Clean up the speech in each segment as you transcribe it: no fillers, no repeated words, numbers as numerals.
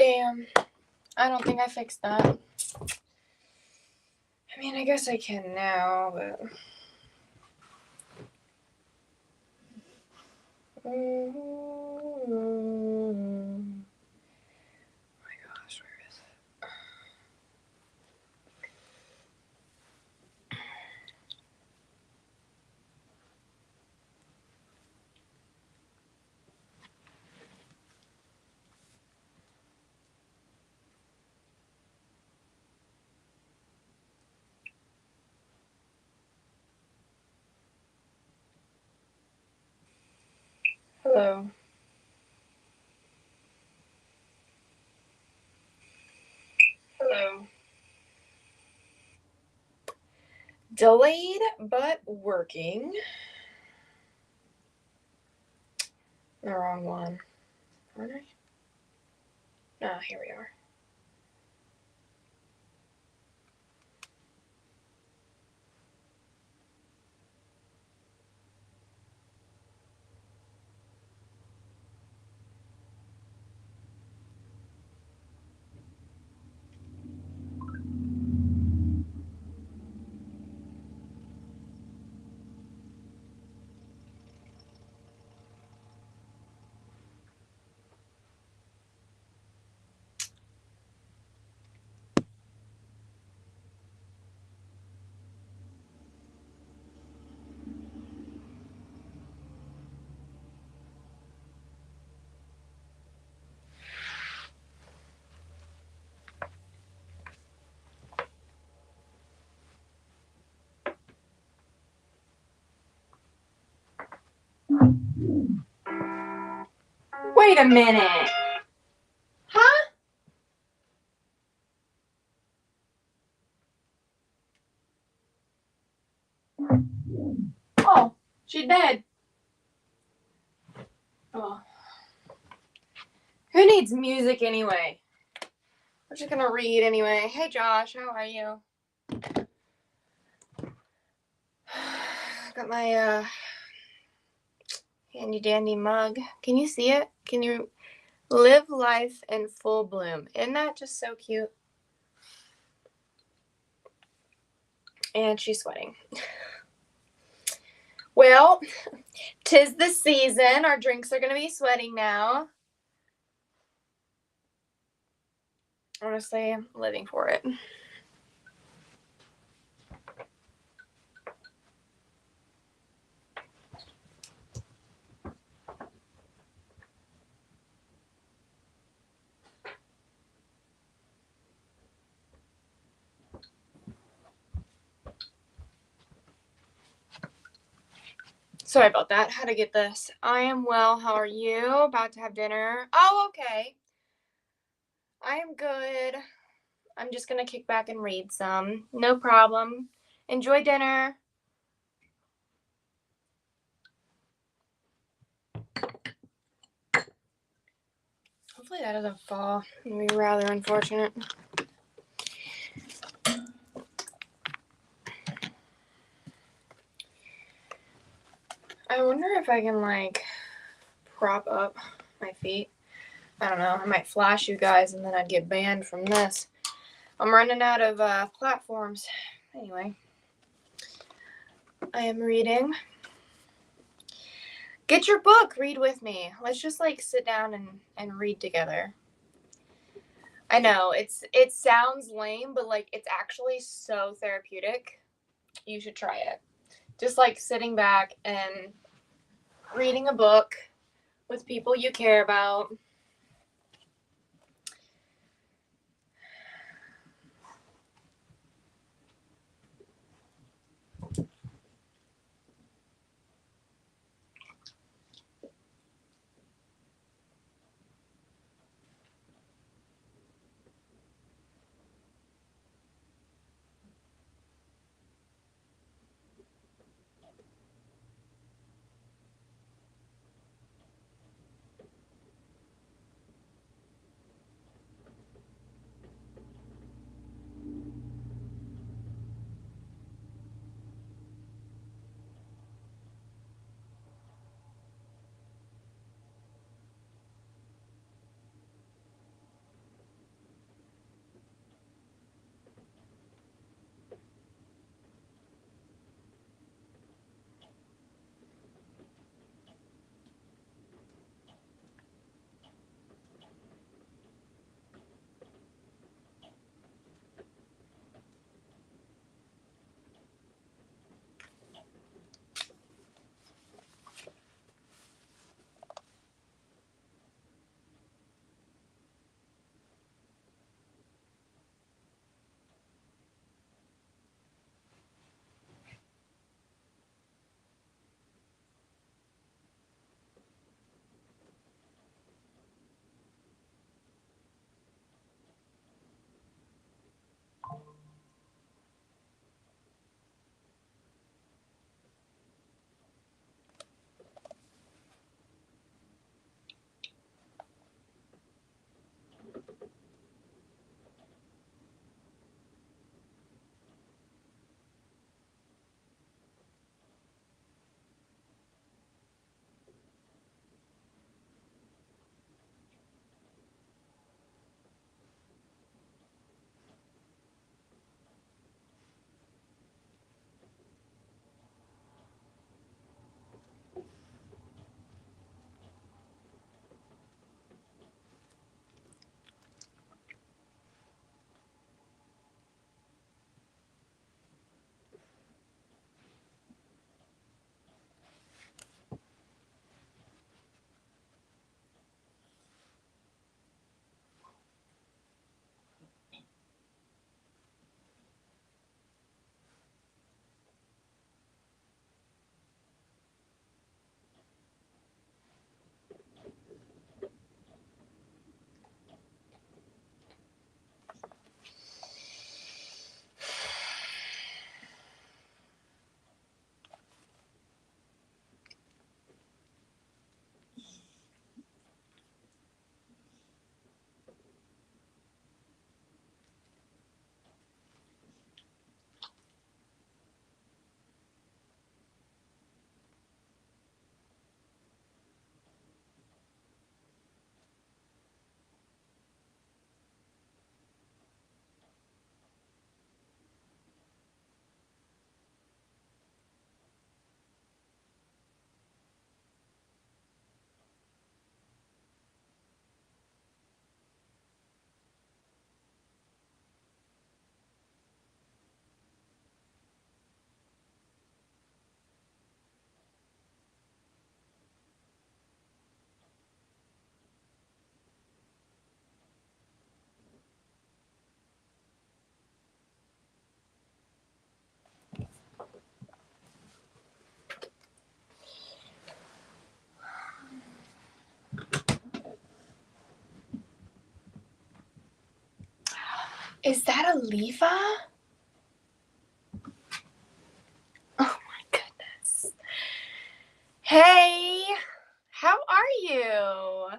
Damn. I don't think I fixed that. I mean, I guess I can now, but... Oh my gosh, where is it? Hello. Hello. Delayed, but working. The wrong one. Aren't I? Ah, here we are. Wait a minute. Huh? Oh, she's dead. Oh. Who needs music anyway? We're just gonna read anyway. Hey Josh, how are you? Got my handy dandy mug. Can you see it? Can you live life in full bloom? Isn't that just so cute? And she's sweating. Well, 'tis the season. Our drinks are gonna be sweating now. Honestly, I'm living for it. Sorry about that. How to get this? I am well. How are you? About to have dinner. Oh, okay. I am good. I'm just gonna kick back and read some. No problem. Enjoy dinner. Hopefully that doesn't fall. It'd be rather unfortunate. I wonder if I can, like, prop up my feet. I don't know. I might flash you guys and then I'd get banned from this. I'm running out of platforms. Anyway. I am reading. Get your book. Read with me. Let's just, like, sit down and read together. I know. It sounds lame, but, like, it's actually so therapeutic. You should try it. Just, like, sitting back and reading a book with people you care about. Is that a Lefa? Oh my goodness. Hey, how are you?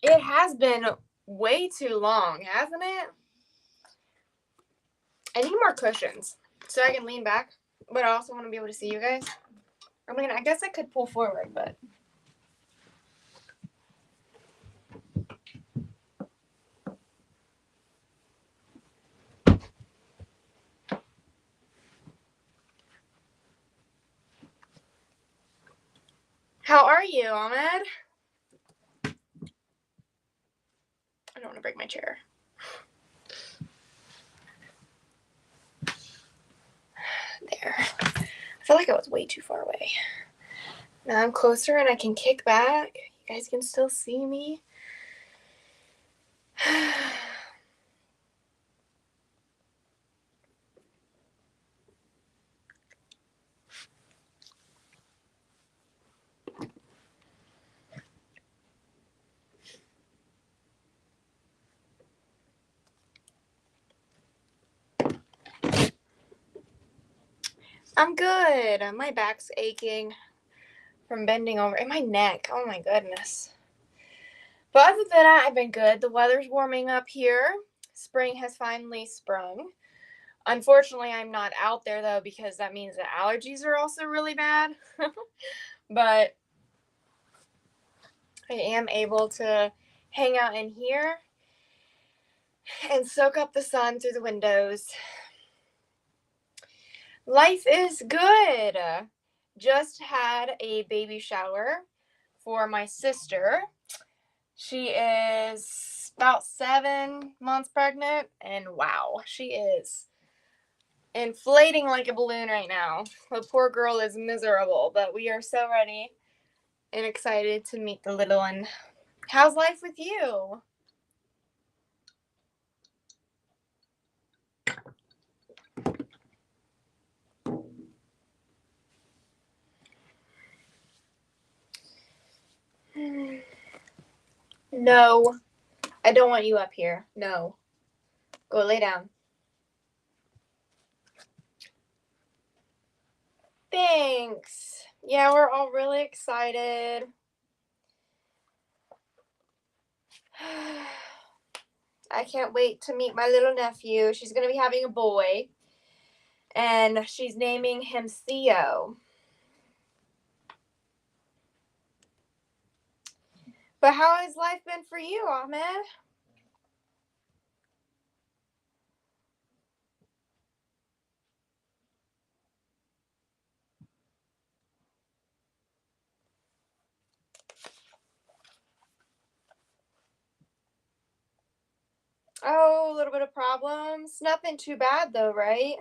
It has been way too long, hasn't it? I need more cushions so I can lean back, but I also want to be able to see you guys. I mean, I guess I could pull forward, but. How are you, Ahmed? I don't want to break my chair. There. I feel like I was way too far away. Now I'm closer and I can kick back. You guys can still see me. I'm good. My back's aching from bending over. And my neck. Oh my goodness. But other than that, I've been good. The weather's warming up here. Spring has finally sprung. Unfortunately, I'm not out there though because that means the allergies are also really bad. But I am able to hang out in here and soak up the sun through the windows. Life is good. Just had a baby shower for my sister. She is about 7 months pregnant, and wow, she is inflating like a balloon right now. The poor girl is miserable, but we are so ready and excited to meet the little one. How's life with you? No, I don't want you up here. No. Go lay down. Thanks. Yeah, we're all really excited. I can't wait to meet my little nephew. She's going to be having a boy, and she's naming him Theo. But how has life been for you, Ahmed? Oh, a little bit of problems. Nothing too bad, though, right?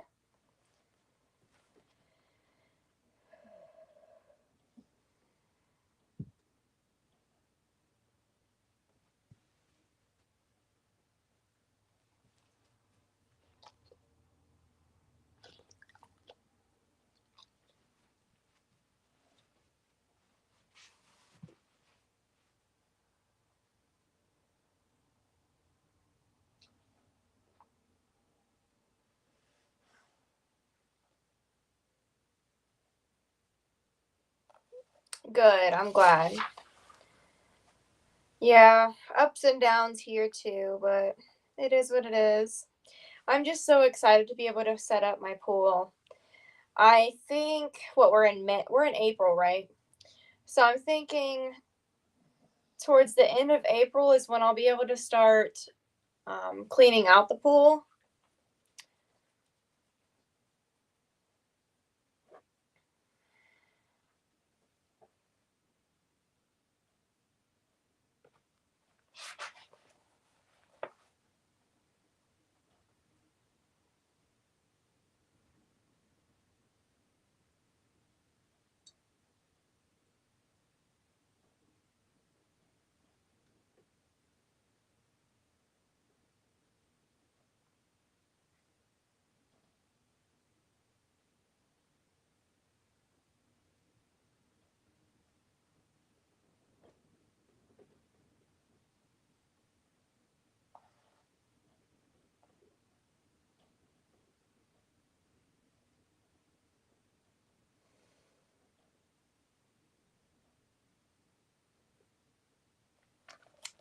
Good, I'm glad. Yeah, ups and downs here too, but it is what it is. I'm just so excited to be able to set up my pool. I think we're in April, right? So I'm thinking towards the end of April is when I'll be able to start cleaning out the pool.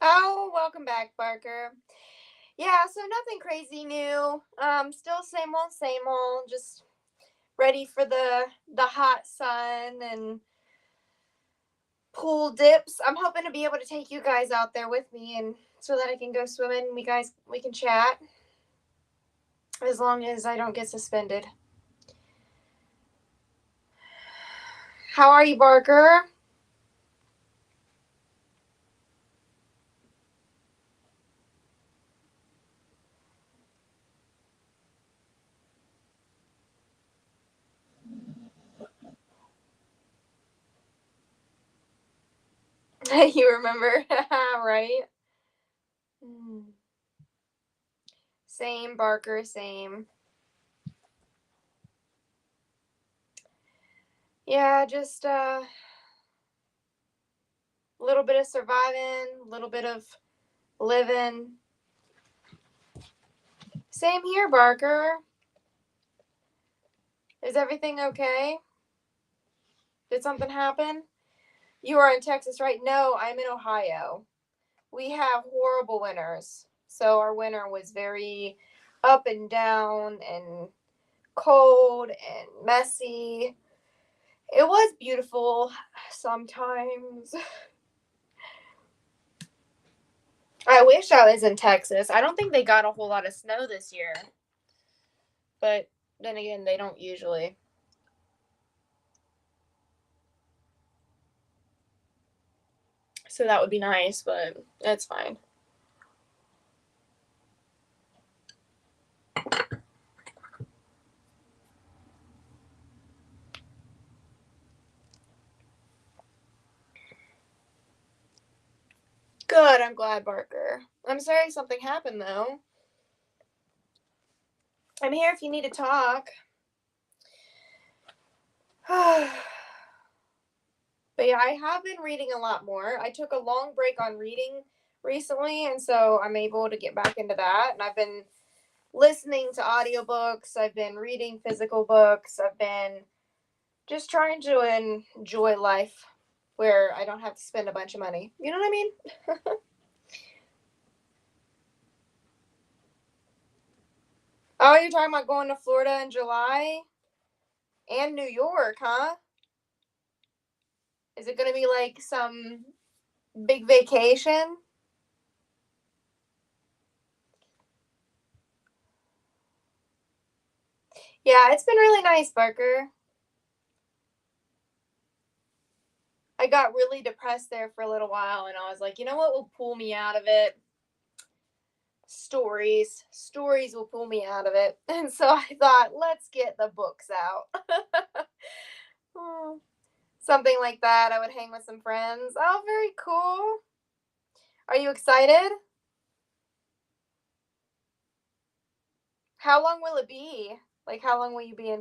Oh, welcome back, Barker. Yeah, so nothing crazy new. Still same old. Just ready for the hot sun and pool dips. I'm hoping to be able to take you guys out there with me, and so that I can go swimming. We can chat as long as I don't get suspended. How are you, Barker? You remember, right? Same, Barker, same. Yeah, just a little bit of surviving, a little bit of living. Same here, Barker. Is everything okay? Did something happen? You are in Texas, right? No, I'm in Ohio. We have horrible winters. So our winter was very up and down and cold and messy. It was beautiful sometimes. I wish I was in Texas. I don't think they got a whole lot of snow this year. But then again, they don't usually. So that would be nice, but that's fine. Good, I'm glad, Barker. I'm sorry something happened, though. I'm here if you need to talk. But yeah, I have been reading a lot more. I took a long break on reading recently, and so I'm able to get back into that. And I've been listening to audiobooks, I've been reading physical books, I've been just trying to enjoy life where I don't have to spend a bunch of money. You know what I mean? Oh, you're talking about going to Florida in July and New York, huh? Is it going to be like some big vacation? Yeah, it's been really nice, Barker. I got really depressed there for a little while, and I was like, you know what will pull me out of it? Stories will pull me out of it. And so I thought, let's get the books out. Something like that. I would hang with some friends. Oh, very cool. Are you excited? How long will it be? Like, how long will you be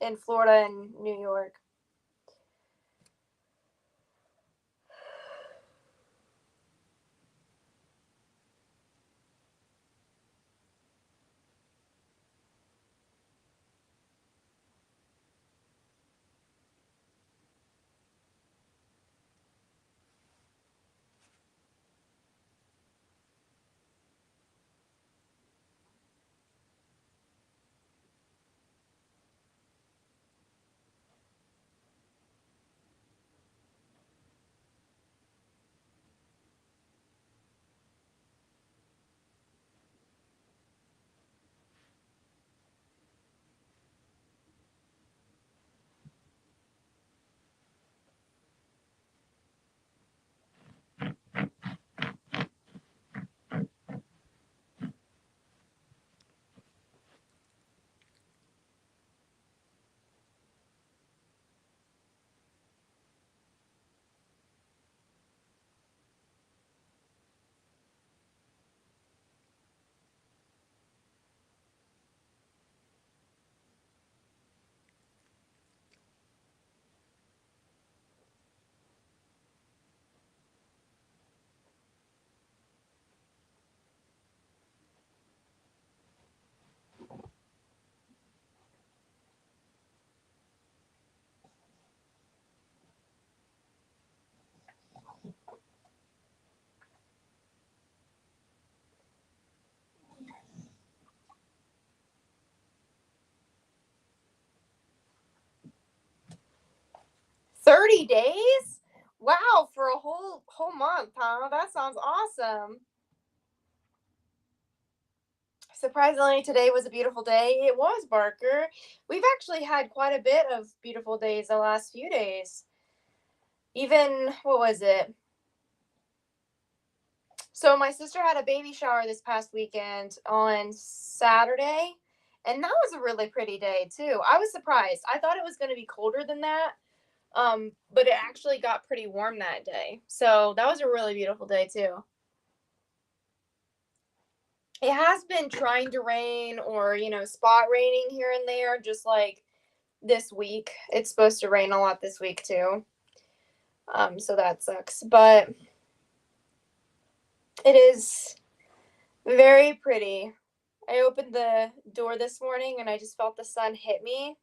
in Florida and New York? 40 days? Wow, for a whole month, huh? That sounds awesome. Surprisingly, today was a beautiful day. It was, Barker. We've actually had quite a bit of beautiful days the last few days. Even, what was it? So my sister had a baby shower this past weekend on Saturday, and that was a really pretty day too. I was surprised. I thought it was going to be colder than that. But it actually got pretty warm that day. So that was a really beautiful day too. It has been trying to rain or, spot raining here and there, just like this week. It's supposed to rain a lot this week too. So that sucks. But it is very pretty. I opened the door this morning and I just felt the sun hit me.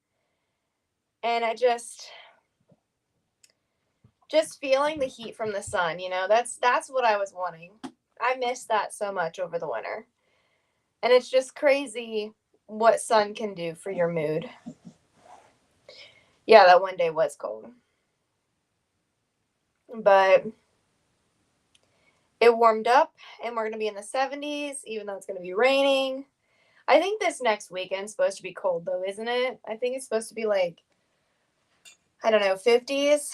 And I just feeling the heat from the sun, that's what I was wanting. I missed that so much over the winter. And it's just crazy what sun can do for your mood. Yeah, that one day was cold. But it warmed up and we're going to be in the 70s, even though it's going to be raining. I think this next weekend's supposed to be cold, though, isn't it? I think it's supposed to be like, I don't know, 50s.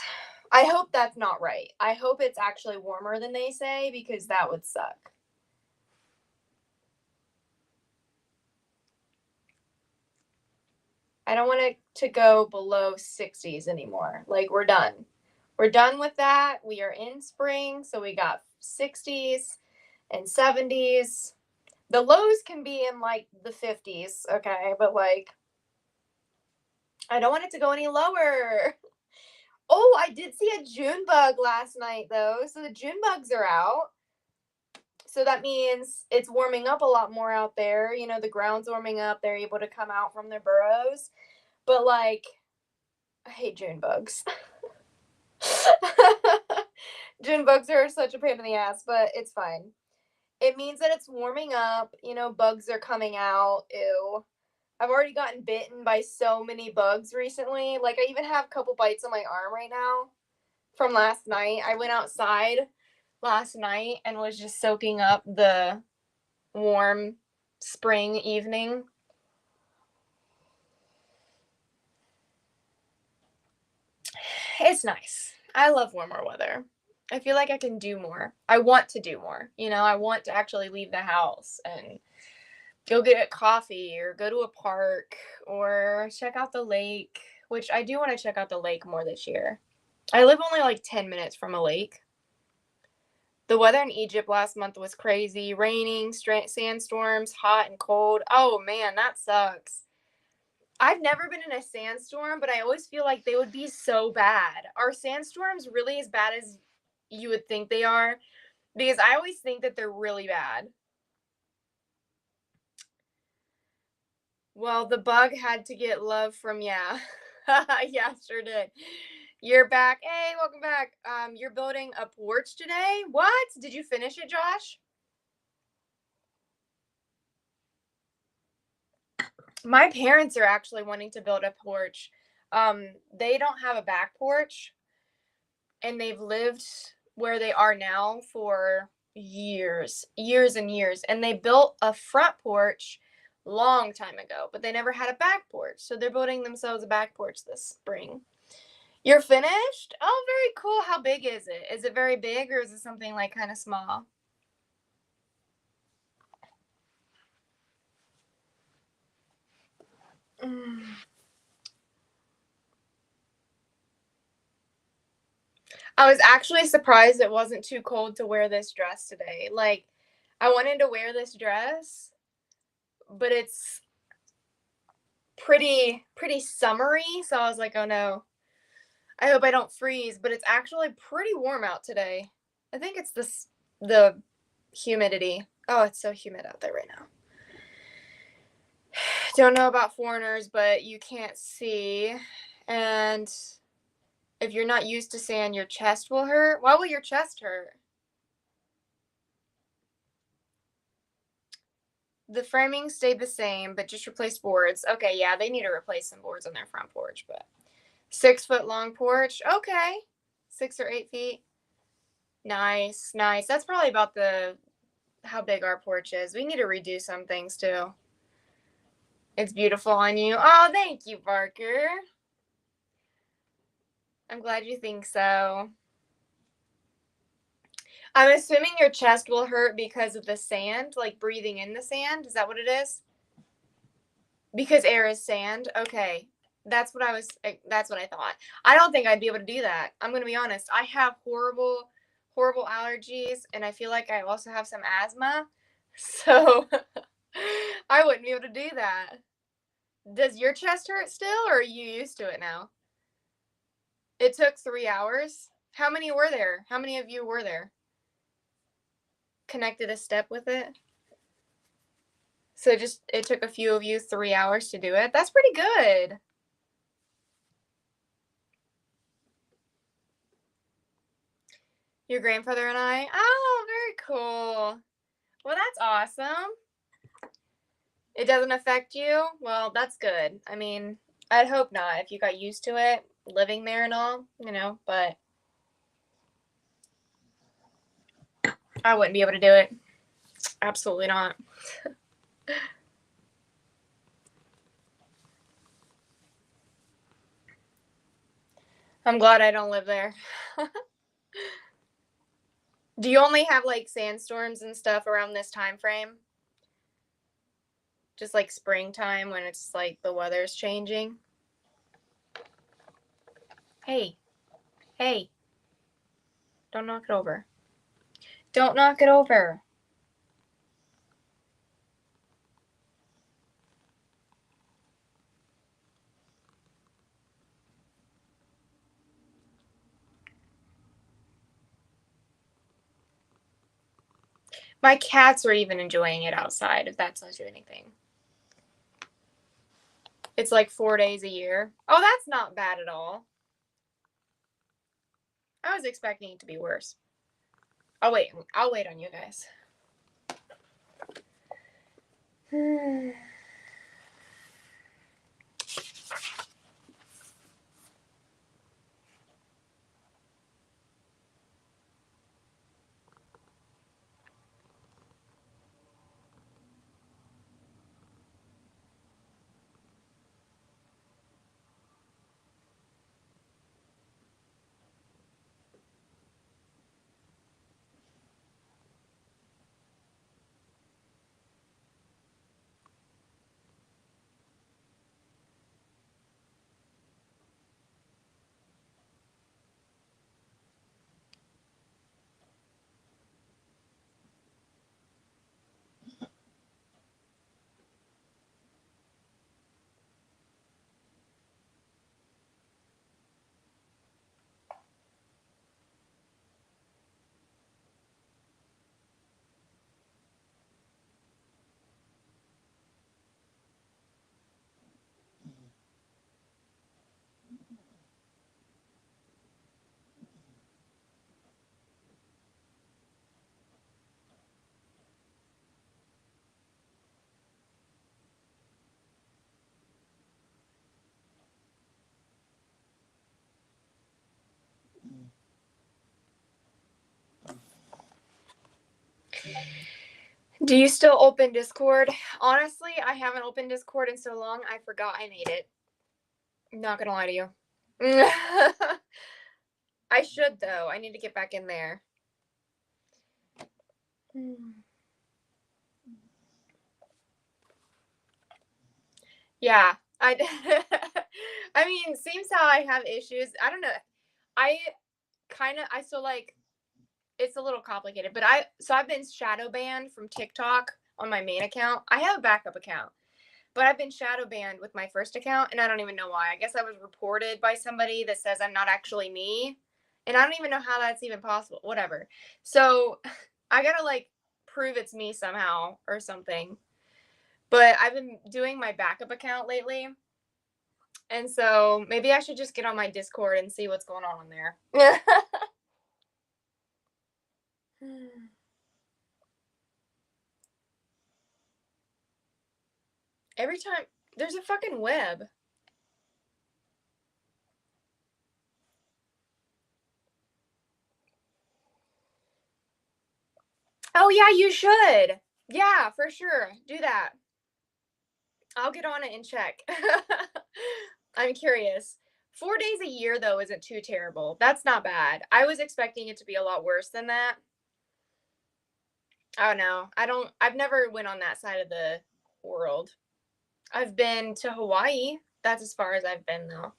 I hope that's not right. I hope it's actually warmer than they say, because that would suck. I don't want it to go below 60s anymore. Like, we're done. We're done with that. We are in spring, so we got 60s and 70s. The lows can be in like the 50s, okay? But like, I don't want it to go any lower. Oh, I did see a June bug last night though. So the June bugs are out. So that means it's warming up a lot more out there. The ground's warming up. They're able to come out from their burrows. But like, I hate June bugs. June bugs are such a pain in the ass, but it's fine. It means that it's warming up. Bugs are coming out. Ew. I've already gotten bitten by so many bugs recently. Like, I even have a couple bites on my arm right now from last night. I went outside last night and was just soaking up the warm spring evening. It's nice. I love warmer weather. I feel like I can do more. I want to do more. I want to actually leave the house and go get a coffee or go to a park or check out the lake, which I do want to check out the lake more this year. I live only like 10 minutes from a lake. The weather in Egypt last month was crazy. Raining, sandstorms, hot and cold. Oh man, that sucks. I've never been in a sandstorm, but I always feel like they would be so bad. Are sandstorms really as bad as you would think they are? Because I always think that they're really bad. Well, the bug had to get love from yeah. Yeah, sure did. You're back. Hey, welcome back. You're building a porch today? What? Did you finish it, Josh? My parents are actually wanting to build a porch. They don't have a back porch, and they've lived where they are now for years and years. And they built a front porch long time ago, but they never had a back porch. So they're building themselves a back porch this spring. You're finished? Oh, very cool. How big is it? Is it very big, or is it something like kind of small? I was actually surprised it wasn't too cold to wear this dress today. Like, I wanted to wear this dress, but it's pretty summery, so I was like, oh no. I hope I don't freeze, but it's actually pretty warm out today. I think it's the humidity. Oh, it's so humid out there right now. Don't know about foreigners, but you can't see. And if you're not used to sand, your chest will hurt. Why will your chest hurt? The framing stayed the same, but just replaced boards. Okay, yeah, they need to replace some boards on their front porch, but 6-foot long porch. Okay. 6 or 8 feet. Nice, nice. That's probably about how big our porch is. We need to redo some things too. It's beautiful on you. Oh, thank you, Parker. I'm glad you think so. I'm assuming your chest will hurt because of the sand, like breathing in the sand. Is that what it is? Because air is sand. Okay. That's what I thought. I don't think I'd be able to do that. I'm going to be honest. I have horrible allergies, and I feel like I also have some asthma. So I wouldn't be able to do that. Does your chest hurt still, or are you used to it now? It took 3 hours. How many were there? How many of you were there? Connected a step with it? So it took a few of you 3 hours to do it? That's pretty good. Your grandfather and I? Oh, very cool. Well, that's awesome. It doesn't affect you? Well, that's good. I mean, I'd hope not if you got used to it, living there and all, but I wouldn't be able to do it. Absolutely not. I'm glad I don't live there. Do you only have like sandstorms and stuff around this time frame? Just like springtime when it's like the weather's changing? Hey. Hey. Don't knock it over. Don't knock it over. My cats were even enjoying it outside, if that tells you anything. It's like 4 days a year. Oh, that's not bad at all. I was expecting it to be worse. I'll wait on you guys. Do you still open Discord? Honestly, I haven't opened Discord in so long, I forgot I made it. I'm not gonna lie to you. I should, though. I need to get back in there. Yeah. I mean, seems how I have issues. I don't know. I still like, it's a little complicated, but I've been shadow banned from TikTok on my main account. I have a backup account, but I've been shadow banned with my first account, and I don't even know why. I guess I was reported by somebody that says I'm not actually me, and I don't even know how that's even possible. Whatever. So I gotta like prove it's me somehow or something. But I've been doing my backup account lately, and so maybe I should just get on my Discord and see what's going on there. Every time there's a fucking web. Oh, yeah, you should. Yeah, for sure. Do that. I'll get on it and check. I'm curious. 4 days a year, though, isn't too terrible. That's not bad. I was expecting it to be a lot worse than that. Oh, no. I've never went on that side of the world. I've been to Hawaii. That's as far as I've been, though.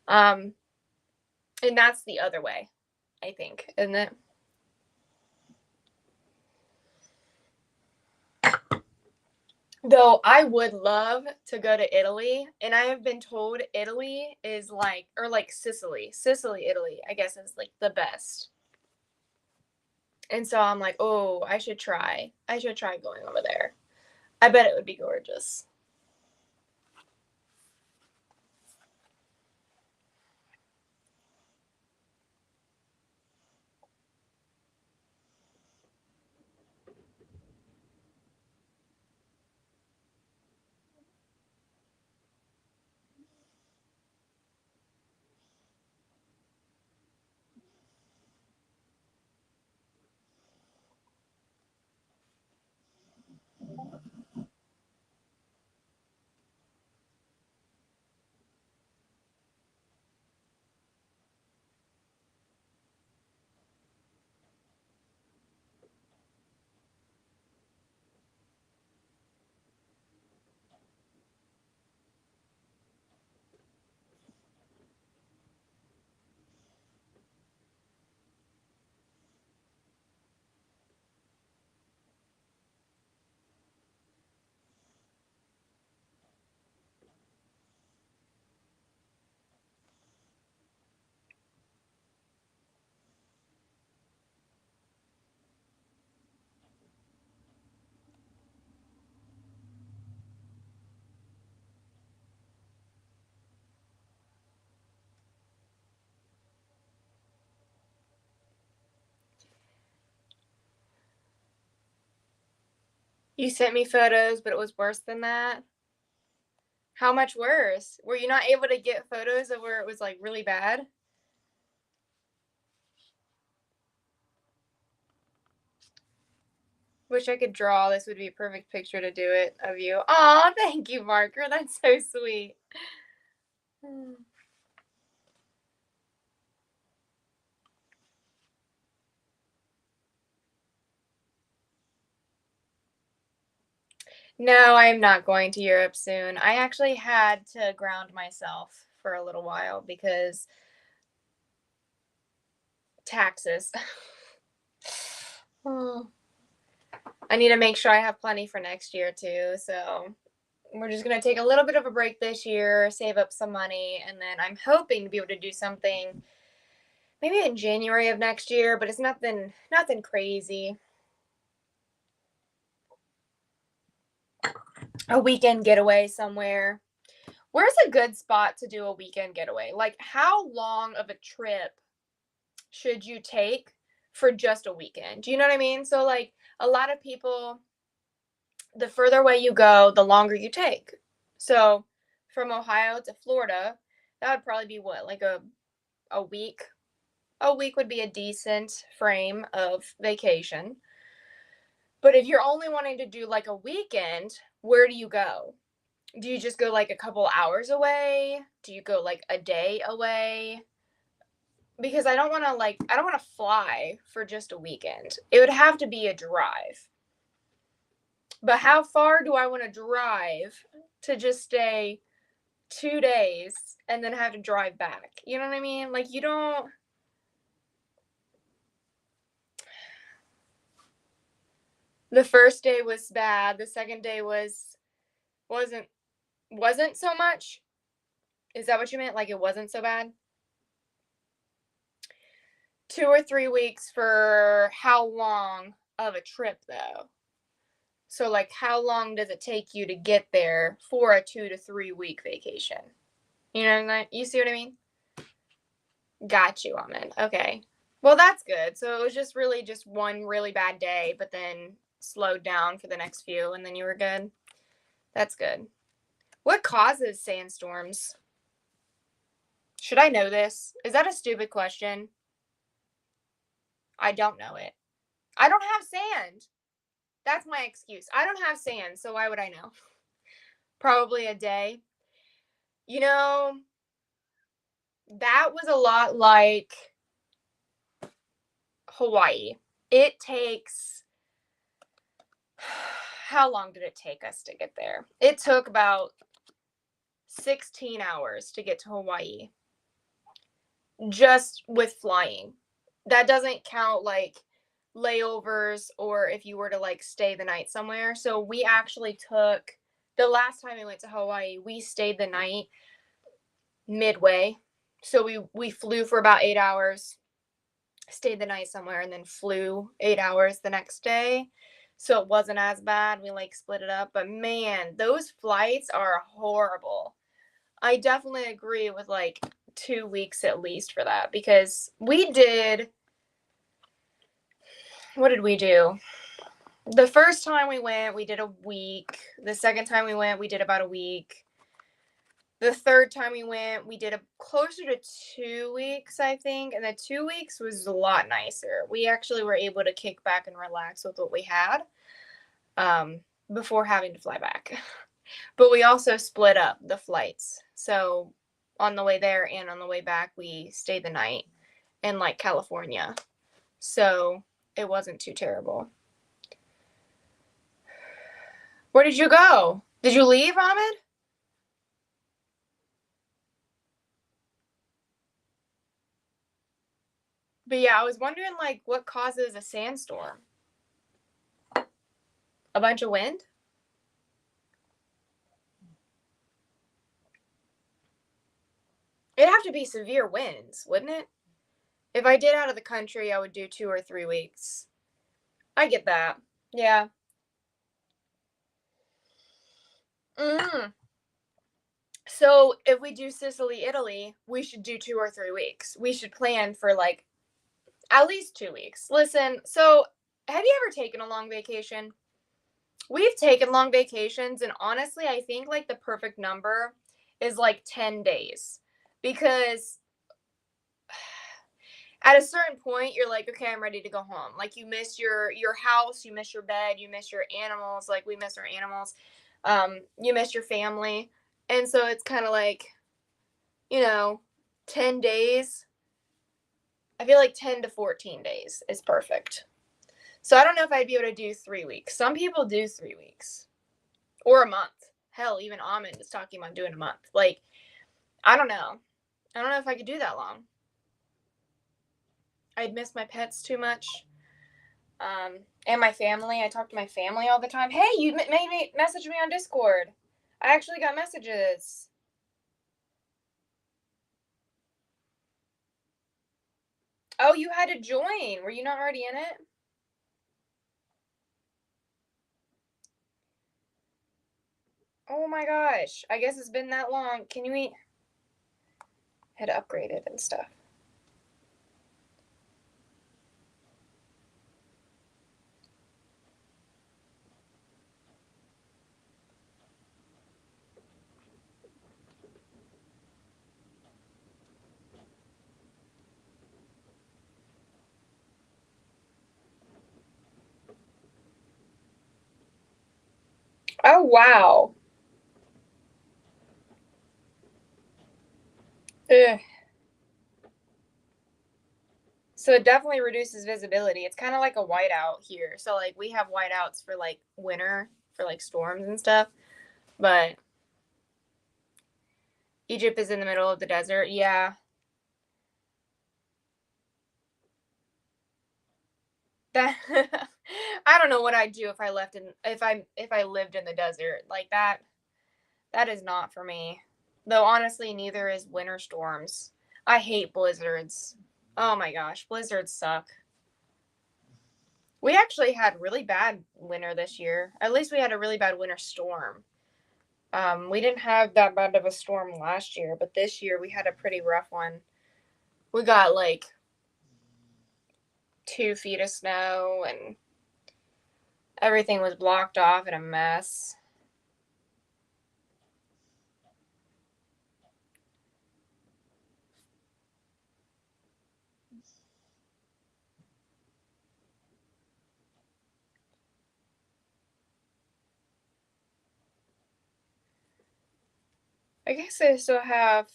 And that's the other way, I think, isn't it? Though I would love to go to Italy, and I have been told Italy is like, or like Sicily, Italy, I guess is like the best. And so I'm like, oh, I should try going over there. I bet it would be gorgeous. You sent me photos, but it was worse than that. How much worse? Were you not able to get photos of where it was like really bad? Wish I could draw. This would be a perfect picture to do it of you. Aw, thank you, Marker. That's so sweet. No, I'm not going to Europe soon. I actually had to ground myself for a little while because taxes. Oh. I need to make sure I have plenty for next year too. So we're just gonna take a little bit of a break this year, save up some money, and then I'm hoping to be able to do something maybe in January of next year, but it's nothing crazy. A weekend getaway somewhere. Where's a good spot to do a weekend getaway? Like, how long of a trip should you take for just a weekend? Do you know what I mean? So, like, a lot of people, the further away you go, the longer you take. So, from Ohio to Florida, that would probably be what, like a week? A week would be a decent frame of vacation. But if you're only wanting to do like a weekend, where do you go? Do you just go like a couple hours away? Do you go like a day away? Because I don't want to fly for just a weekend. It would have to be a drive. But how far do I want to drive to just stay 2 days and then have to drive back? You know what I mean? Like, you don't. The first day was bad. The second day wasn't so much. Is that what you meant? Like, it wasn't so bad? 2 or 3 weeks for how long of a trip, though? So, like, how long does it take you to get there for a 2 to 3 week vacation? You know, you see what I mean? Got you, Ahmed. Okay. Well, that's good. So it was just really just one really bad day, but then slowed down for the next few, and then you were good. That's good. What causes sandstorms? Should I know this? Is that a stupid question? I don't know it. I don't have sand. That's my excuse. I don't have sand, so why would I know? Probably a day. You know, that was a lot like Hawaii. It takes how long did it take us to get there? It took about 16 hours to get to Hawaii just with flying. That doesn't count like layovers or if you were to like stay the night somewhere. So we actually took the last time we went to Hawaii, we stayed the night midway. So we flew for about 8 hours, stayed the night somewhere, and then flew 8 hours the next day. So it wasn't as bad. We like split it up, but man, those flights are horrible. I definitely agree with like 2 weeks at least for that, because we did, what did we do? The first time we went, we did a week. The second time we went, we did about a week. The third time we went, we did a closer to 2 weeks, I think. And the 2 weeks was a lot nicer. We actually were able to kick back and relax with what we had before having to fly back. But we also split up the flights. So on the way there and on the way back, we stayed the night in like California. So it wasn't too terrible. Where did you go? Did you leave, Ahmed? But yeah, I was wondering like what causes a sandstorm? A bunch of wind? It'd have to be severe winds, wouldn't it? If I did out of the country, I would do 2 or 3 weeks. I get that. Yeah. Mm. So if we do Sicily, Italy, we should do 2 or 3 weeks. We should plan for like at least 2 weeks. Listen, so have you ever taken a long vacation? We've taken long vacations, and honestly, I think like the perfect number is like 10 days, because at a certain point you're like, okay, I'm ready to go home. Like you miss your house, you miss your bed, you miss your animals. Like we miss our animals. You miss your family. And so it's kind of like, you know 10 days. I feel like 10 to 14 days is perfect. So I don't know if I'd be able to do 3 weeks. Some people do 3 weeks or a month. Hell, even Ahmed is talking about doing a month. Like, I don't know. I don't know if I could do that long. I'd miss my pets too much. And my family. I talk to my family all the time. Hey, you made me message me on Discord. I actually got messages. Oh, you had to join. Were you not already in it? Oh my gosh. I guess it's been that long. Can you eat? Had to upgrade it and stuff. Oh, wow. Ugh. So it definitely reduces visibility. It's kind of like a whiteout here. So like we have whiteouts for like winter, for like storms and stuff. But Egypt is in the middle of the desert. Yeah. That I don't know what I'd do if I left in if I lived in the desert. Like that is not for me. Though honestly neither is winter storms. I hate blizzards. Oh my gosh, blizzards suck. We actually had really bad winter this year. At least we had a really bad winter storm. We didn't have that bad of a storm last year, but this year we had a pretty rough one. We got like 2 feet of snow and everything was blocked off and a mess. I guess I still have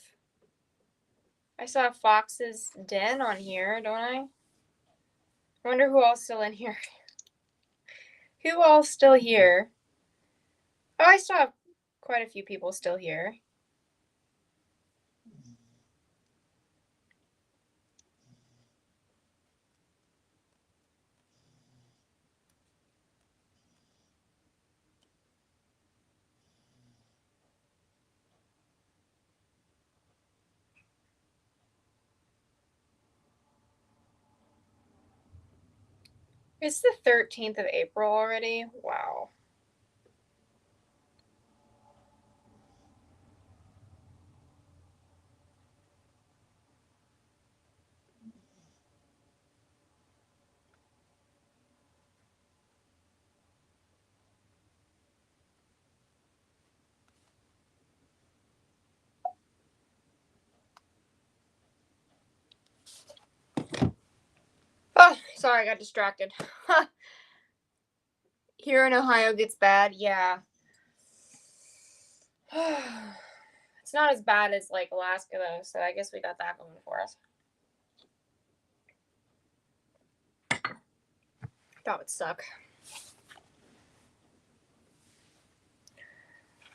Fox's Den on here, don't I? I wonder who all's still in here. Who all's still here? Oh, I still have quite a few people still here. It's the 13th of April already. Wow. Oh, sorry, I got distracted. Here in Ohio gets bad, yeah. It's not as bad as like Alaska though, so I guess we got that going for us. That would suck.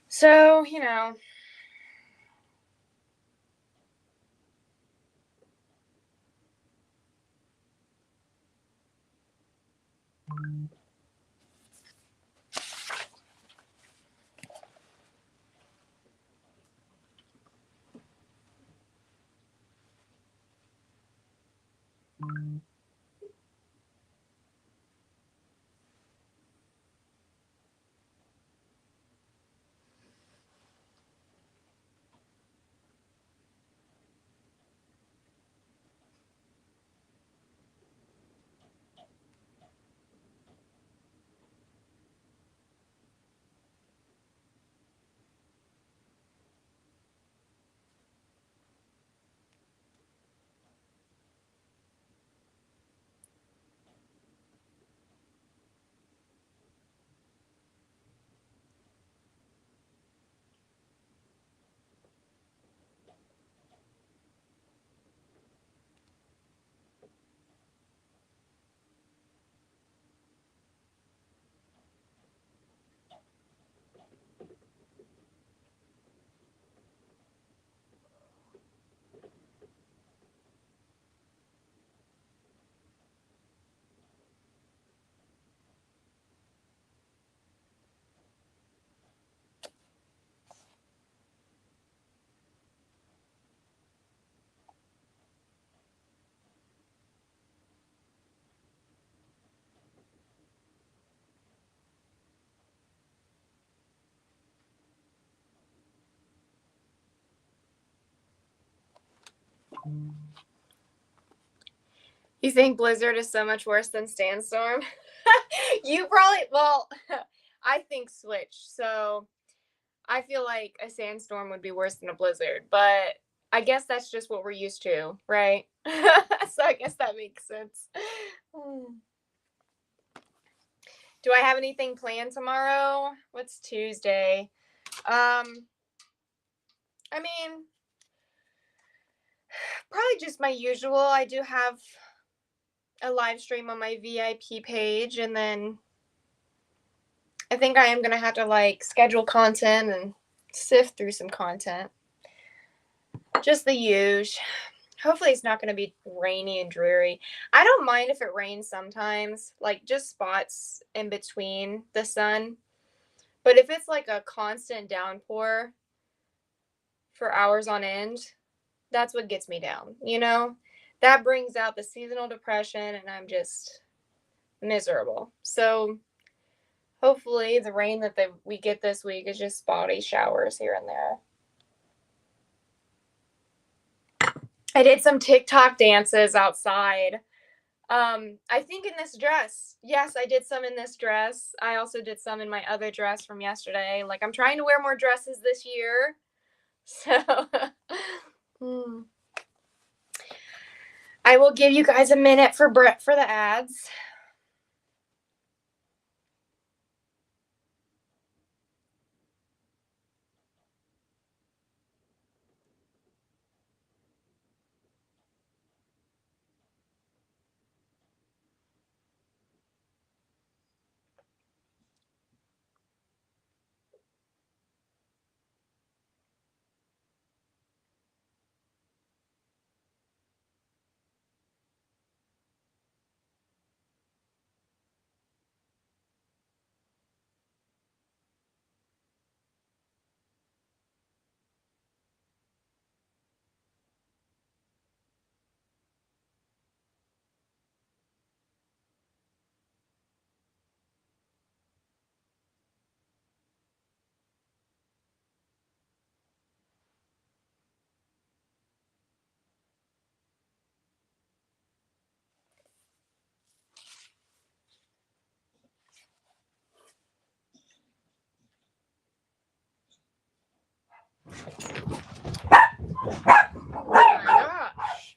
So, you know. You think Blizzard is so much worse than Sandstorm? You probably, well, I think Switch. So I feel like a sandstorm would be worse than a blizzard, but I guess that's just what we're used to, right? So I guess that makes sense. Do I have anything planned tomorrow? What's Tuesday? I mean, probably just my usual. I do have a live stream on my VIP page, and then I think I am gonna have to like schedule content and sift through some content. Just the usual. Hopefully it's not going to be rainy and dreary. I don't mind if it rains sometimes, like just spots in between the sun. But if it's like a constant downpour for hours on end, that's what gets me down, you know? That brings out the seasonal depression and I'm just miserable. So hopefully the rain that we get this week is just spotty showers here and there. I did some TikTok dances outside. I think in this dress. Yes, I did some in this dress. I also did some in my other dress from yesterday. Like I'm trying to wear more dresses this year. So I will give you guys a minute for the ads. Oh my gosh.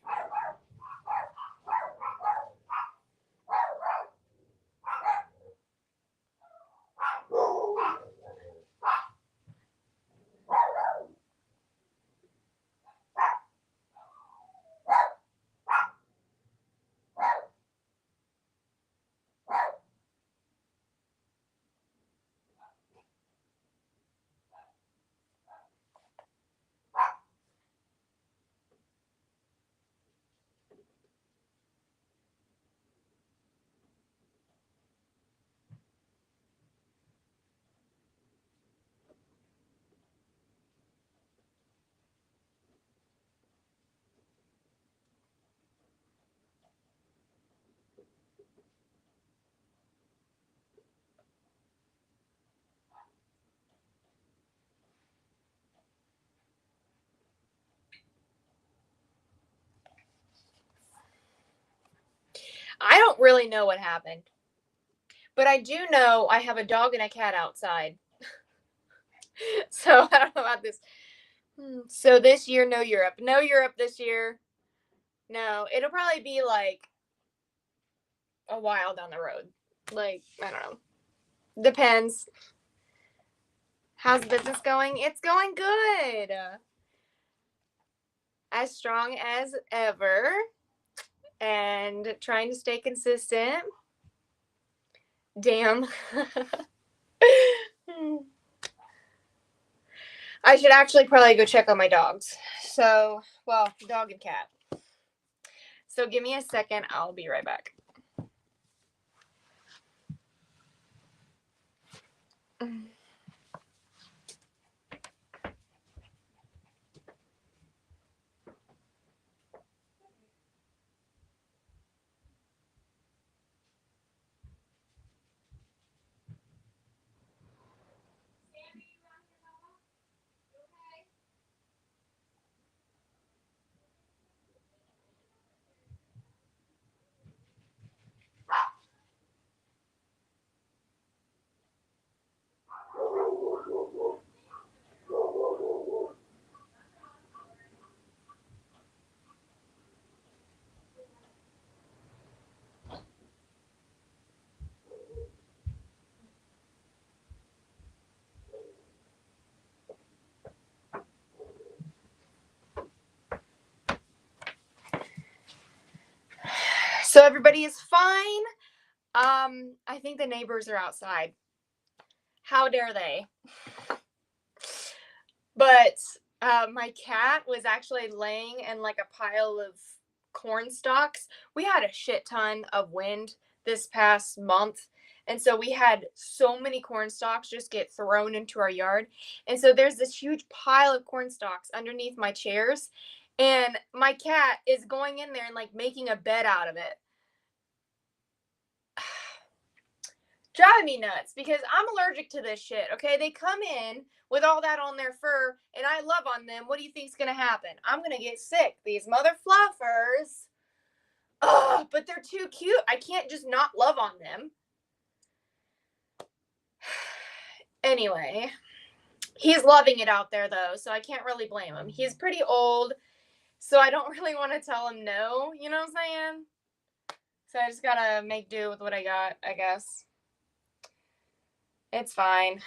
I don't really know what happened, but I do know I have a dog and a cat outside. So I don't know about this. So this year, no Europe. No Europe this year. No, it'll probably be like a while down the road. Like, I don't know. Depends. How's business going? It's going good. As strong as ever. And trying to stay consistent. Damn. I should actually probably go check on my dogs. So, well, dog and cat. So give me a second. I'll be right back. So everybody is fine. I think the neighbors are outside. How dare they? But my cat was actually laying in like a pile of corn stalks. We had a shit ton of wind this past month. And so we had so many corn stalks just get thrown into our yard. And so there's this huge pile of corn stalks underneath my chairs. And my cat is going in there and like making a bed out of it. Driving me nuts because I'm allergic to this shit, okay? They come in with all that on their fur and I love on them. What do you think's gonna happen? I'm gonna get sick. These mother fluffers. Ugh, but they're too cute. I can't just not love on them. Anyway, he's loving it out there though, so I can't really blame him. He's pretty old, so I don't really want to tell him no, you know what I'm saying? So I just gotta make do with what I got, I guess. It's fine.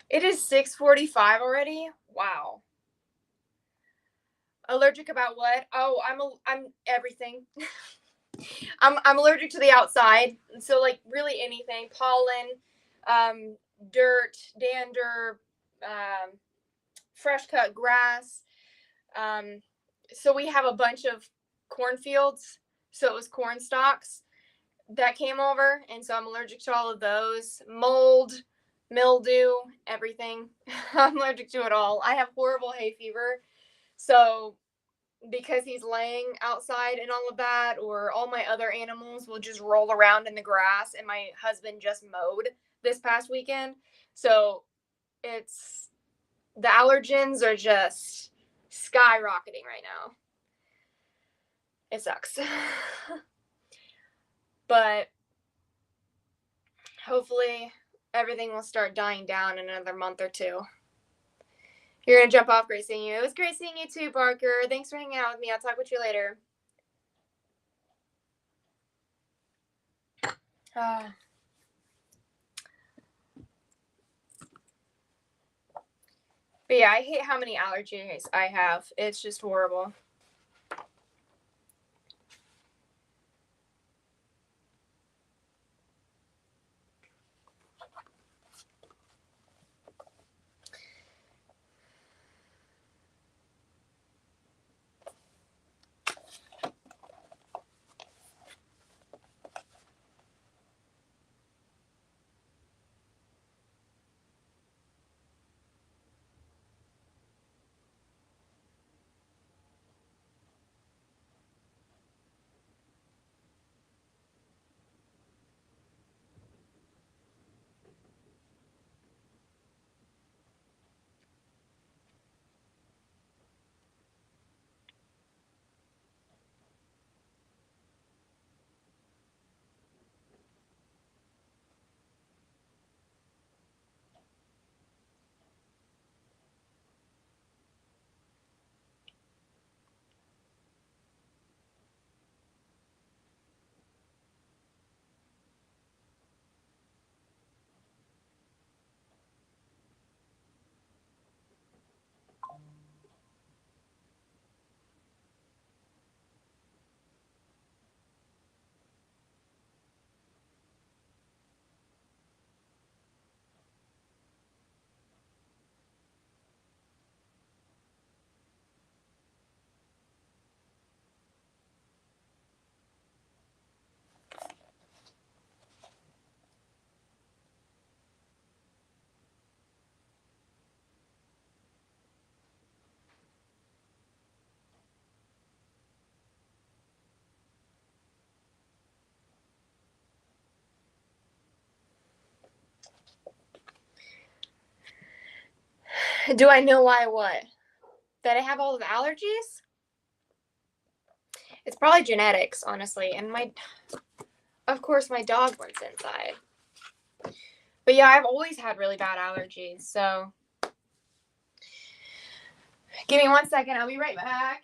It is 6:45 already. Wow. Allergic about what? Oh, I'm everything. I'm allergic to the outside. So like really anything, pollen, dirt, dander, fresh cut grass. So we have a bunch of cornfields. So it was corn stalks that came over, and so I'm allergic to all of those. Mold, mildew, everything. I'm allergic to it all. I have horrible hay fever. So because he's laying outside and all of that, or all my other animals will just roll around in the grass, and my husband just mowed this past weekend. So it's The allergens are just skyrocketing right now. It sucks. But hopefully everything will start dying down in another month or two. You're going to jump off. Great seeing you. It was great seeing you too, Parker. Thanks for hanging out with me. I'll talk with you later. But yeah, I hate how many allergies I have. It's just horrible. Do I know why what? That I have all the allergies? It's probably genetics, honestly. And of course, my dog went inside. But yeah, I've always had really bad allergies. So give me 1 second. I'll be right back.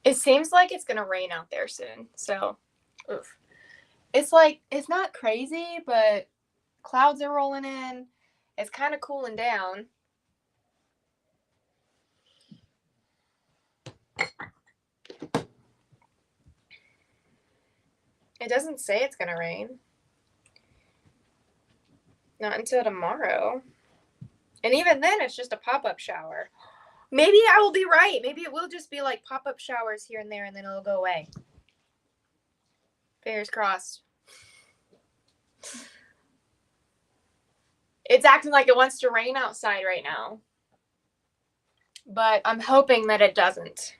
It seems like it's gonna rain out there soon. So, oof. It's like, it's not crazy, but clouds are rolling in. It's kind of cooling down. It doesn't say it's gonna rain. Not until tomorrow. And even then, it's just a pop-up shower. Maybe I will be right. Maybe it will just be like pop-up showers here and there, and then it'll go away. Fingers crossed. It's acting like it wants to rain outside right now. But I'm hoping that it doesn't.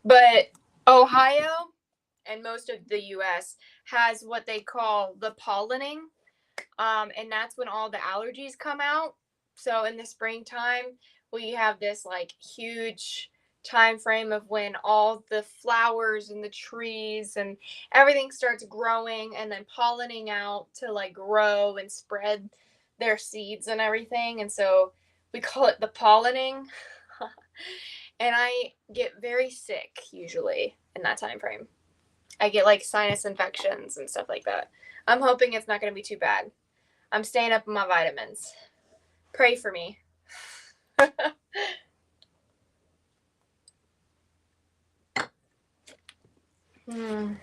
But Ohio and most of the US has what they call the pollinating. And that's when all the allergies come out. So in the springtime, we have this like huge time frame of when all the flowers and the trees and everything starts growing and then pollinating out to like grow and spread their seeds and everything. And so we call it the pollinating. And I get very sick usually in that time frame. I get like sinus infections and stuff like that. I'm hoping it's not going to be too bad. I'm staying up on my vitamins. Pray for me. Hmm.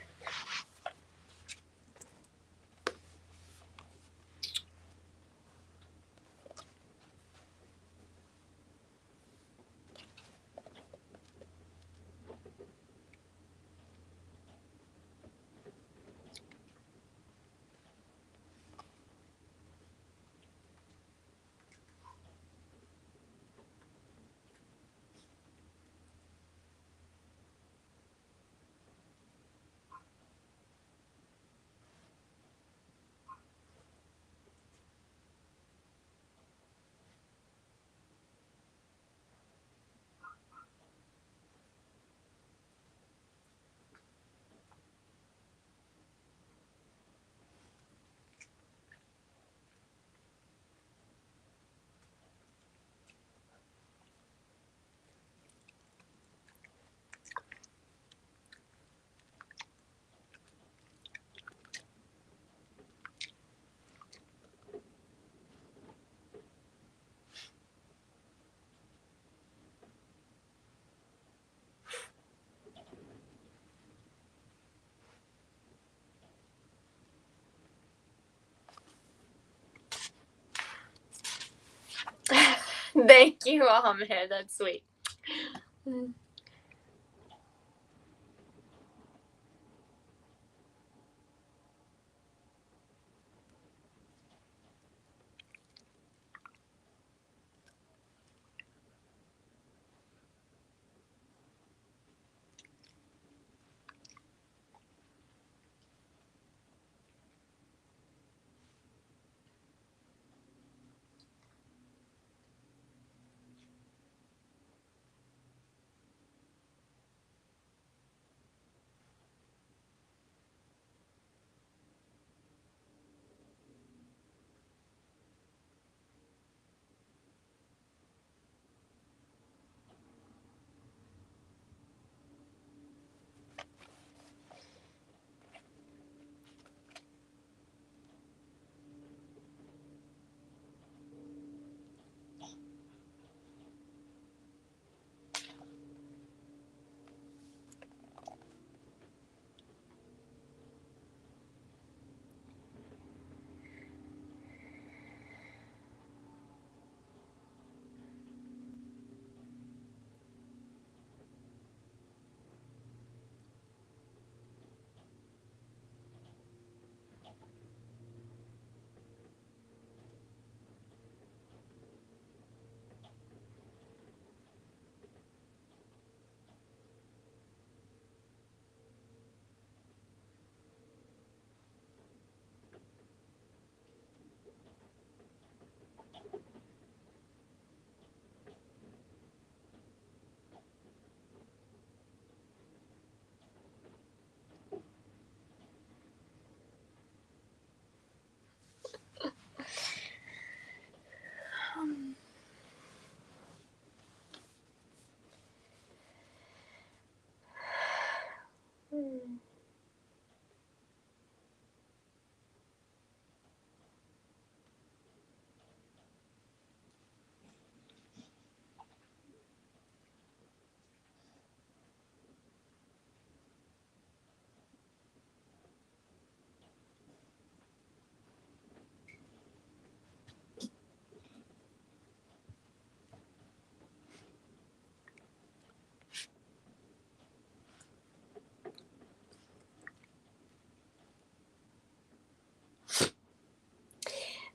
Thank you, Ahmed. That's sweet.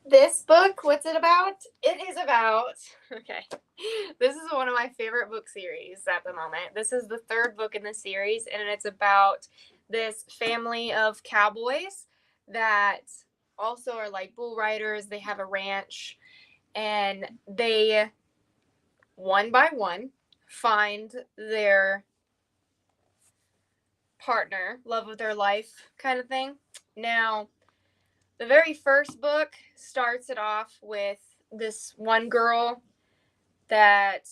This book, what's it about? It is about, okay, this is one of my favorite book series at the moment. This is the third book in the series, and it's about this family of cowboys that also are like bull riders. They have a ranch, and they, one by one, find their partner, love of their life kind of thing. Now, the very first book starts it off with this one girl that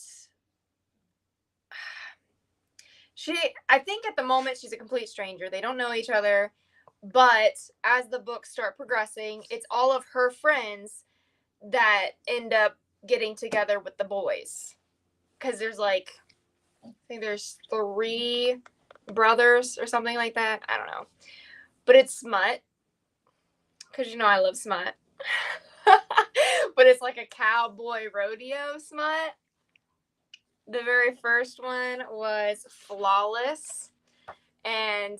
I think at the moment she's a complete stranger. They don't know each other, but as the books start progressing, it's all of her friends that end up getting together with the boys. Because there's like, I think there's 3 brothers or something like that. I don't know. But it's smut. Because I love smut. But it's like a cowboy rodeo smut. The very first one was Flawless. And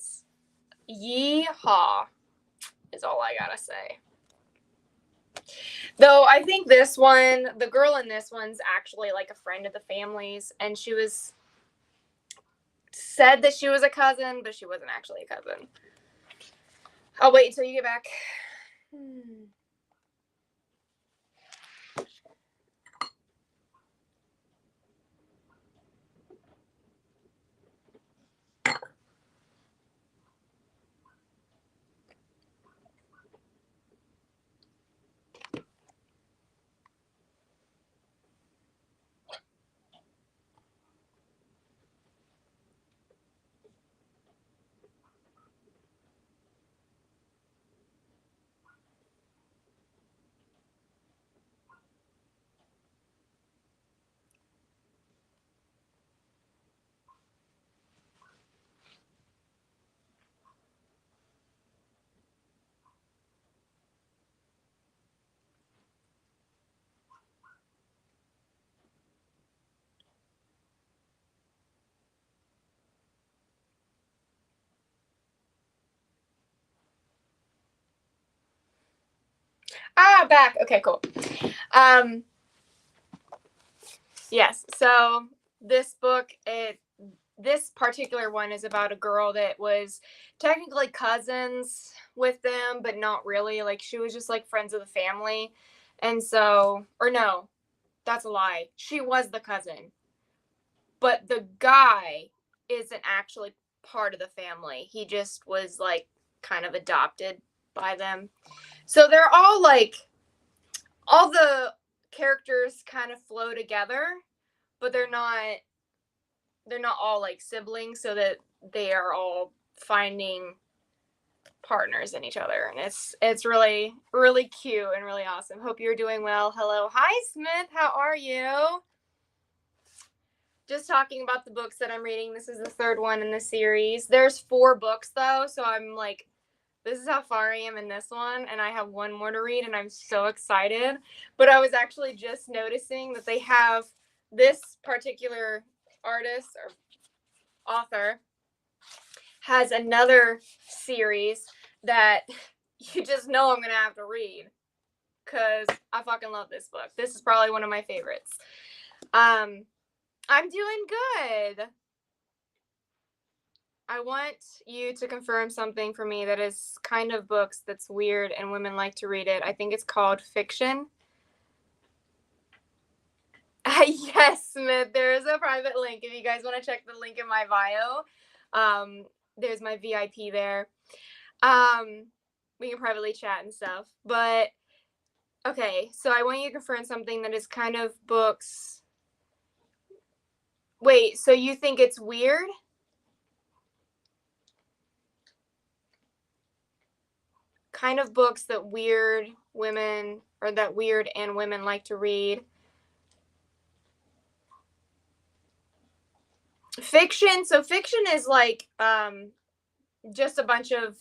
yeehaw is all I gotta say. Though I think this one, the girl in this one's actually like a friend of the family's, and she said that she was a cousin, but she wasn't actually a cousin. I'll wait until you get back. Back. Okay, cool. Yes, so this book, this particular one is about a girl that was technically cousins with them, but not really. Like, she was just like friends of the family. And so, or no, that's a lie. She was the cousin. But the guy isn't actually part of the family. He just was like kind of adopted by them. So they're all like, all the characters kind of flow together, but they're not all like siblings, so that they are all finding partners in each other, and it's really, really cute and really awesome. Hope you're doing well. Hello. Hi, Smith. How are you? Just talking about the books that I'm reading. This is the 3rd one in the series. There's 4 books though, so I'm like, this is how far I am in this one, and I have 1 more to read, and I'm so excited. But I was actually just noticing that they have this particular artist or author has another series that you just know I'm going to have to read, because I fucking love this book. This is probably one of my favorites. I'm doing good. I want you to confirm something for me that is kind of books that's weird and women like to read it. I think it's called fiction. Yes, Smith, there is a private link if you guys want to check the link in my bio. There's my VIP there. We can privately chat and stuff. But okay, so I want you to confirm something that is kind of books. Wait, so you think it's weird? Kind of books that weird women, or that weird and women like to read. Fiction. So fiction is like just a bunch of,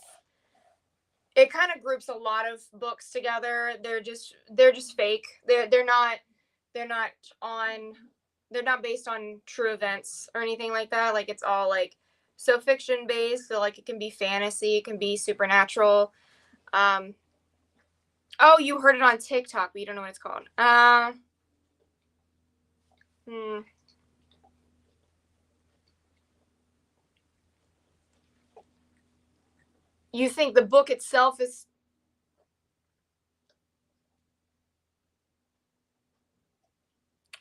it kind of groups a lot of books together. They're just fake. They're not based on true events or anything like that. Like, it's all like, so fiction based. So like, it can be fantasy, it can be supernatural. Oh, you heard it on TikTok, but you don't know what it's called. You think the book itself is...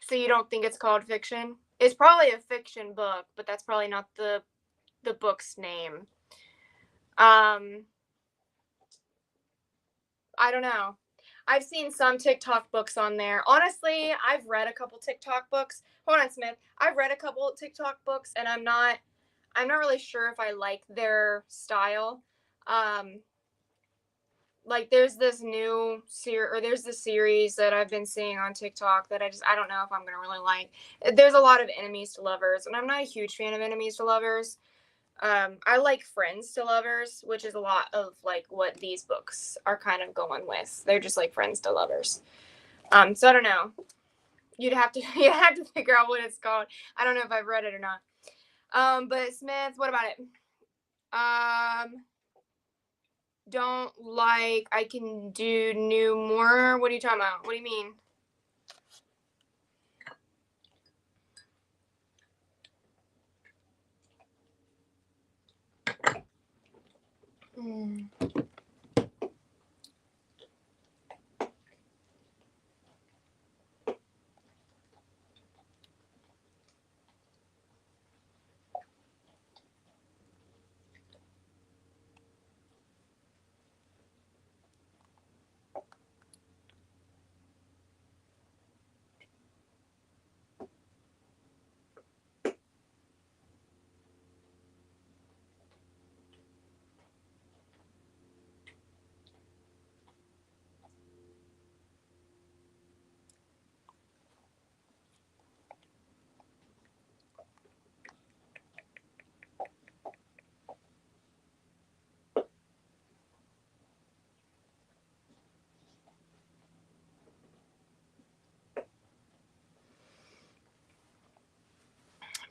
So you don't think it's called fiction? It's probably a fiction book, but that's probably not the book's name. I don't know. I've seen some TikTok books on there. Honestly, I've read a couple TikTok books. Hold on, Smith. I've read a couple TikTok books, and I'm not really sure if I like their style. Like there's this new there's this series that I've been seeing on TikTok that I don't know if I'm gonna really like. There's a lot of enemies to lovers, and I'm not a huge fan of enemies to lovers. I like friends to lovers, which is a lot of like what these books are kind of going with. They're just like friends to lovers. So I don't know. You'd have to figure out what it's called. I don't know if I've read it or not. But Smith, what about it? Don't like. I can do new more. What are you talking about? What do you mean?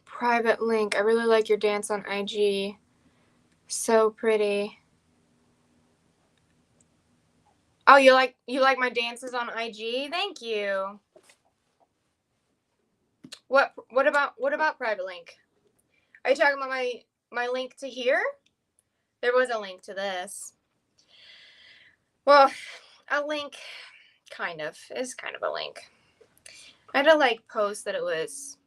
Private link. I really like your dance on IG. So pretty. Oh, you like my dances on IG? Thank you. What about private link? Are you talking about my link to here? There was a link to this. Well, a link is kind of a link. I had to like post that it was.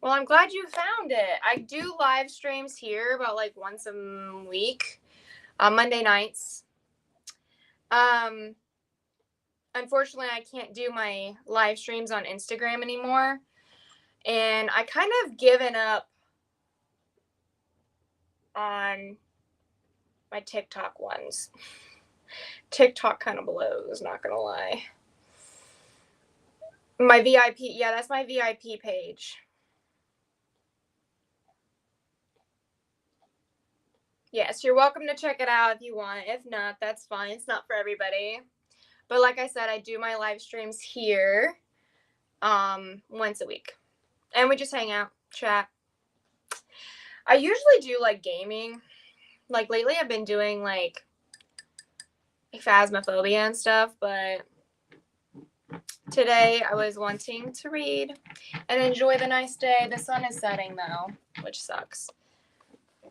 Well, I'm glad you found it. I do live streams here about like once a week on Monday nights. Unfortunately, I can't do my live streams on Instagram anymore. And I kind of given up on my TikTok ones. TikTok kind of blows, not gonna lie. My VIP, yeah, that's my VIP page. Yes, you're welcome to check it out if you want. If not, that's fine. It's not for everybody. But like I said, I do my live streams here once a week. And we just hang out, chat. I usually do like gaming. Like lately I've been doing like Phasmophobia and stuff, but today I was wanting to read and enjoy the nice day. The sun is setting though, which sucks.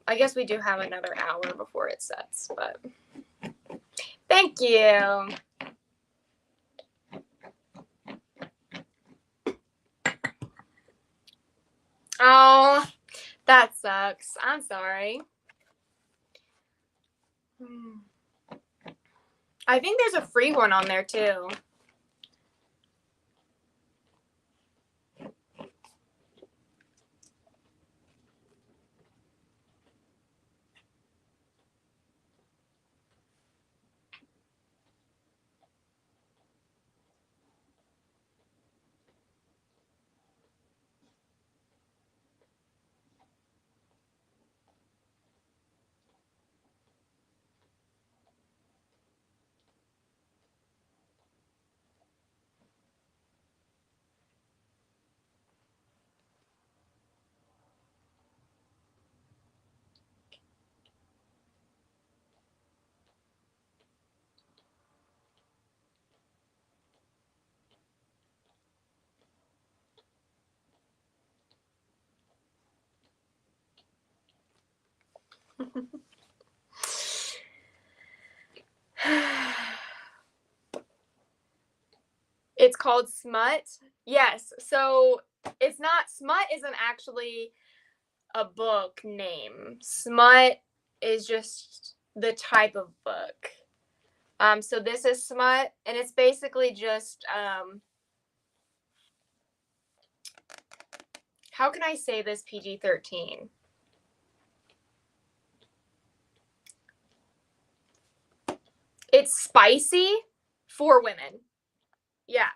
I guess we do have another hour before it sets, but thank you. Oh, that sucks. I'm sorry. I think there's a free one on there too. called Smut. Yes. So it's not, Smut isn't actually a book name. Smut is just the type of book. So this is Smut, and it's basically just how can I say this PG-13? It's spicy for women. Yeah.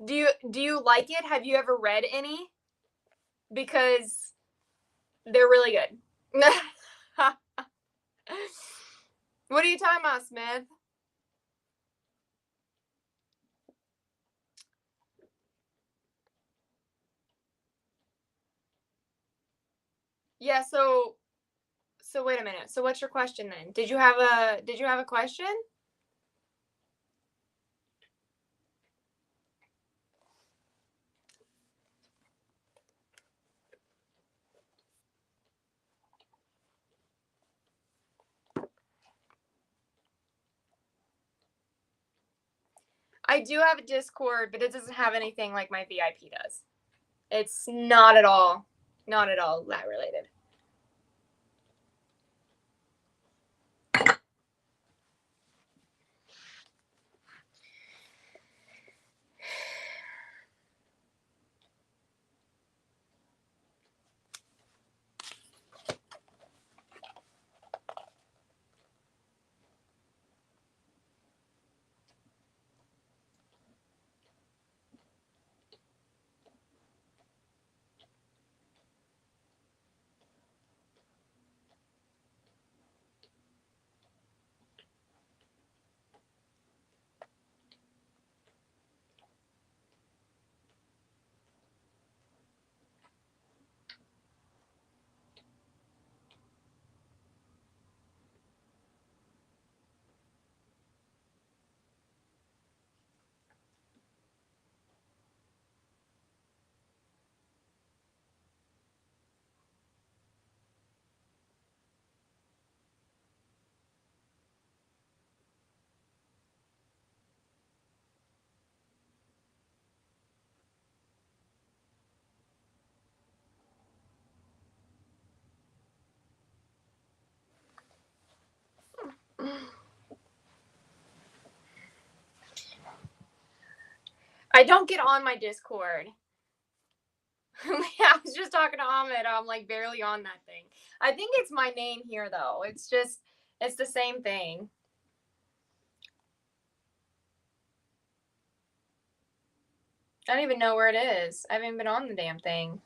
Do you like it? Have you ever read any? Because they're really good. What are you talking about, Smith? Yeah, so wait a minute. So what's your question then? Did you have a question? I do have a Discord, but it doesn't have anything like my VIP does. It's not at all that related. I don't get on my Discord. I was just talking to Ahmed. I'm like barely on that thing. I think it's my name here though. It's the same thing. I don't even know where it is. I haven't been on the damn thing.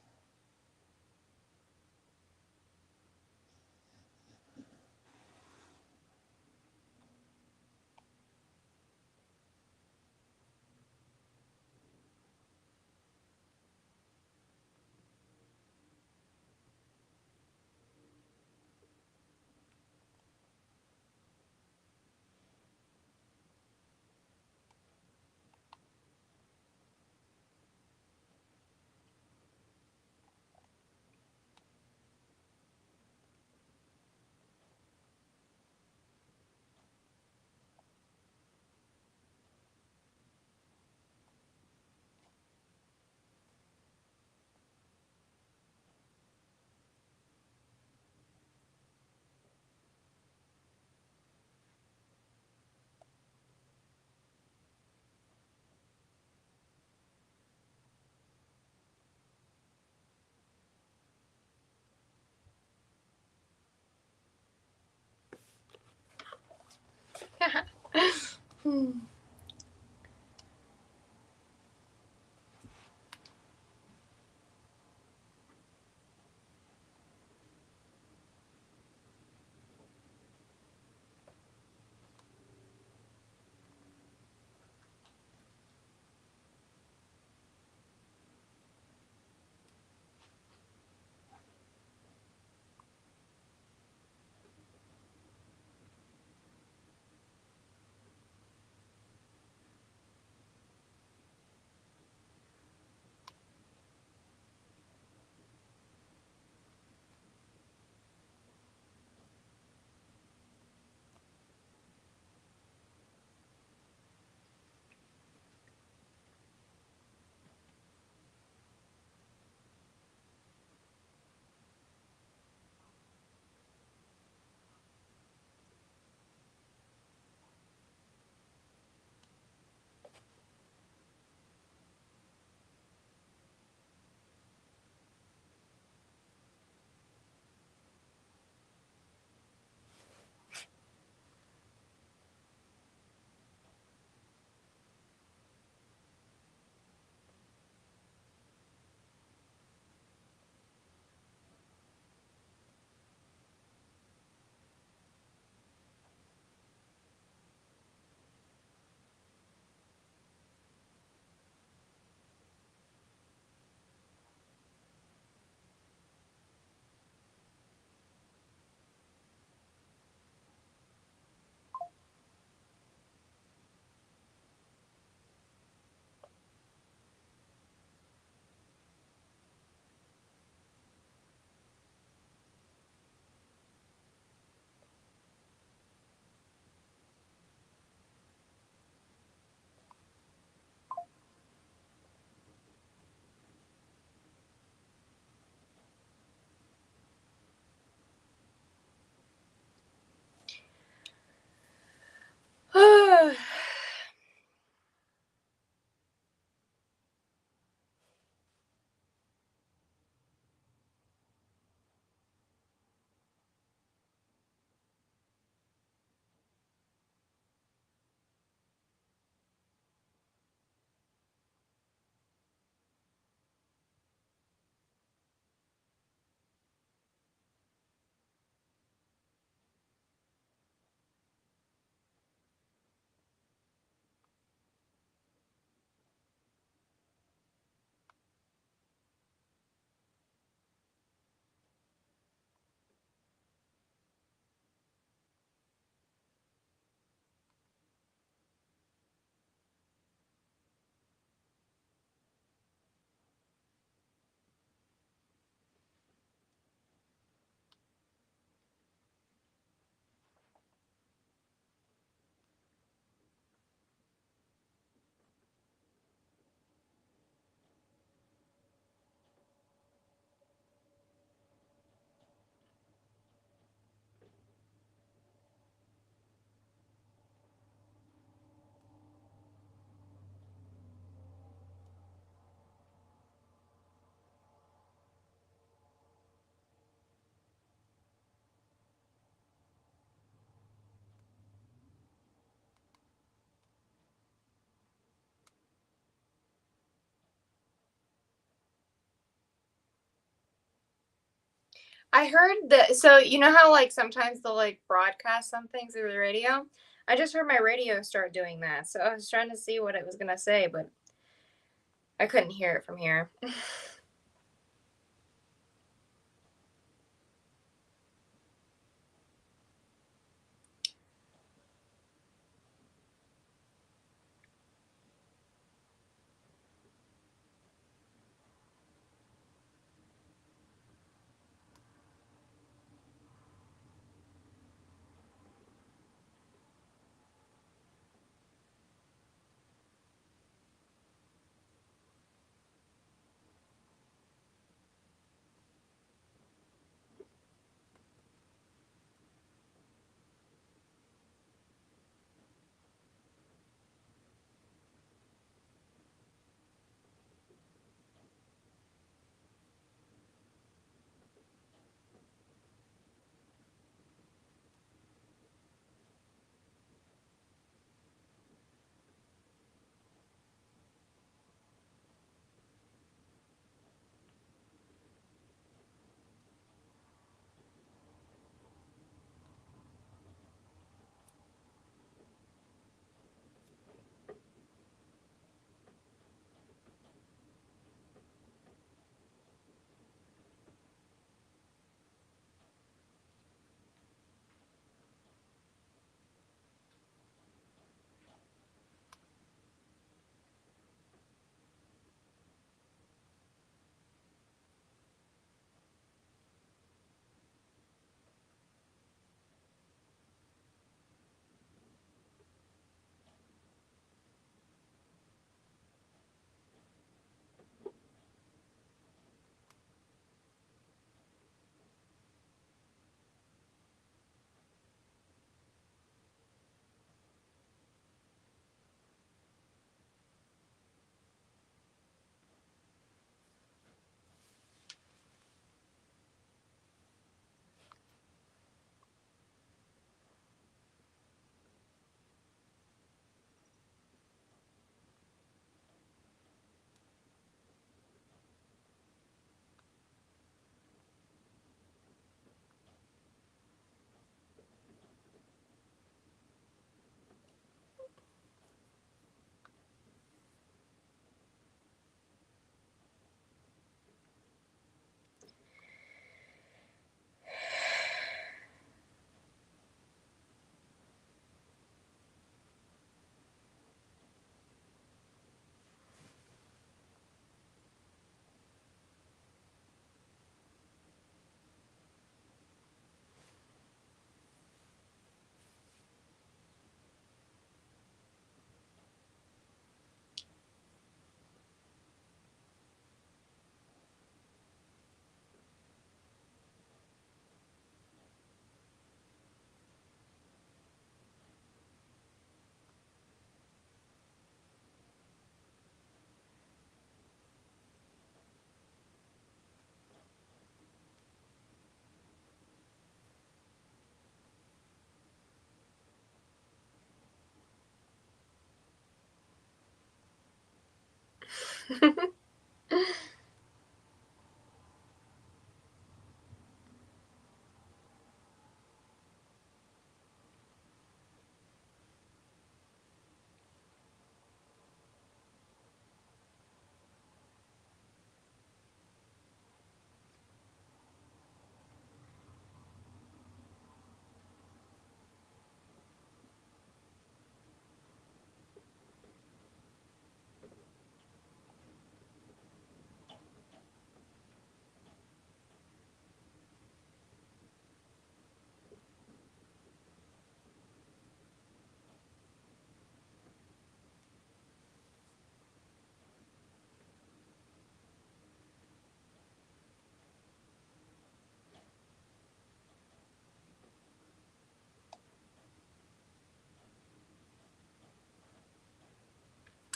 I heard that. So you know how like sometimes they'll like broadcast some things through the radio. I just heard my radio start doing that. So I was trying to see what it was gonna say, but I couldn't hear it from here.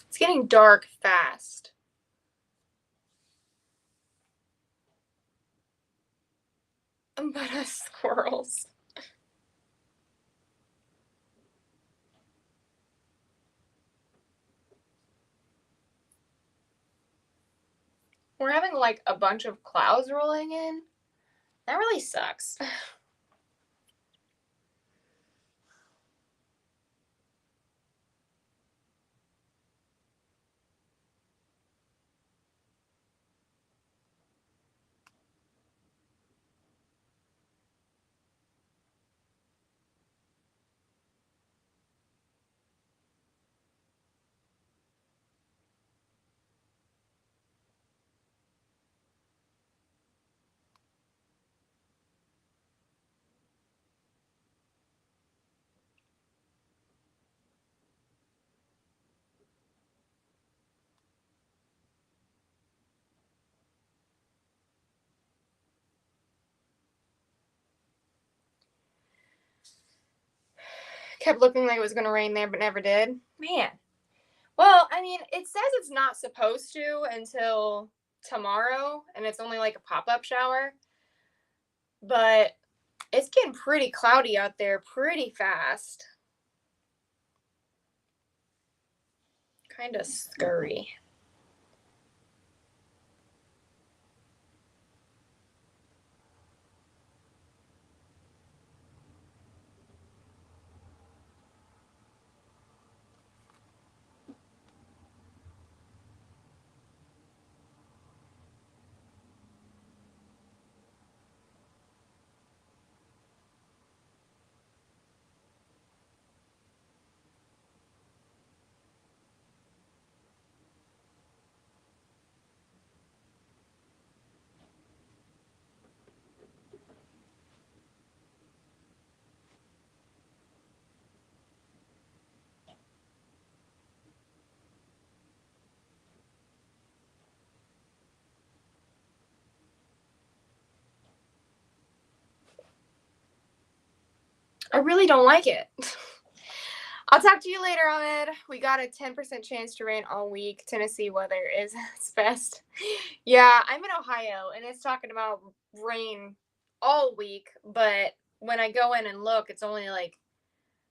It's getting dark fast. But us squirrels. We're having like a bunch of clouds rolling in. That really sucks. Kept looking like it was going to rain there, but never did. Man. Well, I mean, it says it's not supposed to until tomorrow, and it's only like a pop-up shower. But it's getting pretty cloudy out there pretty fast. Kind of scurry. I really don't like it. I'll talk to you later, Ahmed. We got a 10% chance to rain all week. Tennessee weather is its best. Yeah, I'm in Ohio, and it's talking about rain all week, but when I go in and look, it's only like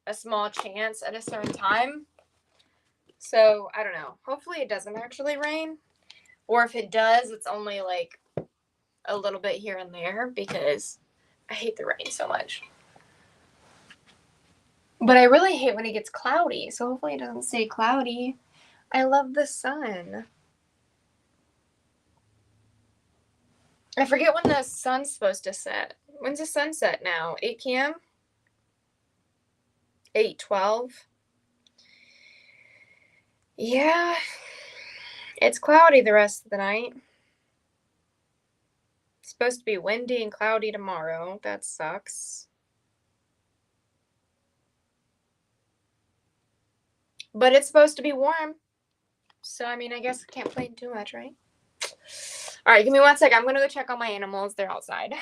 a small chance at a certain time. So, I don't know. Hopefully it doesn't actually rain. Or if it does, it's only like a little bit here and there because I hate the rain so much. But I really hate when it gets cloudy, so hopefully it doesn't stay cloudy. I love the sun. I forget when the sun's supposed to set. When's the sun set now? 8 p.m.? 8:12? Yeah. It's cloudy the rest of the night. It's supposed to be windy and cloudy tomorrow. That sucks. But it's supposed to be warm. So, I mean, I guess I can't complain too much, right? All right, give me 1 second. I'm going to go check on my animals. They're outside.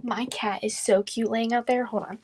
My cat is so cute laying out there. Hold on.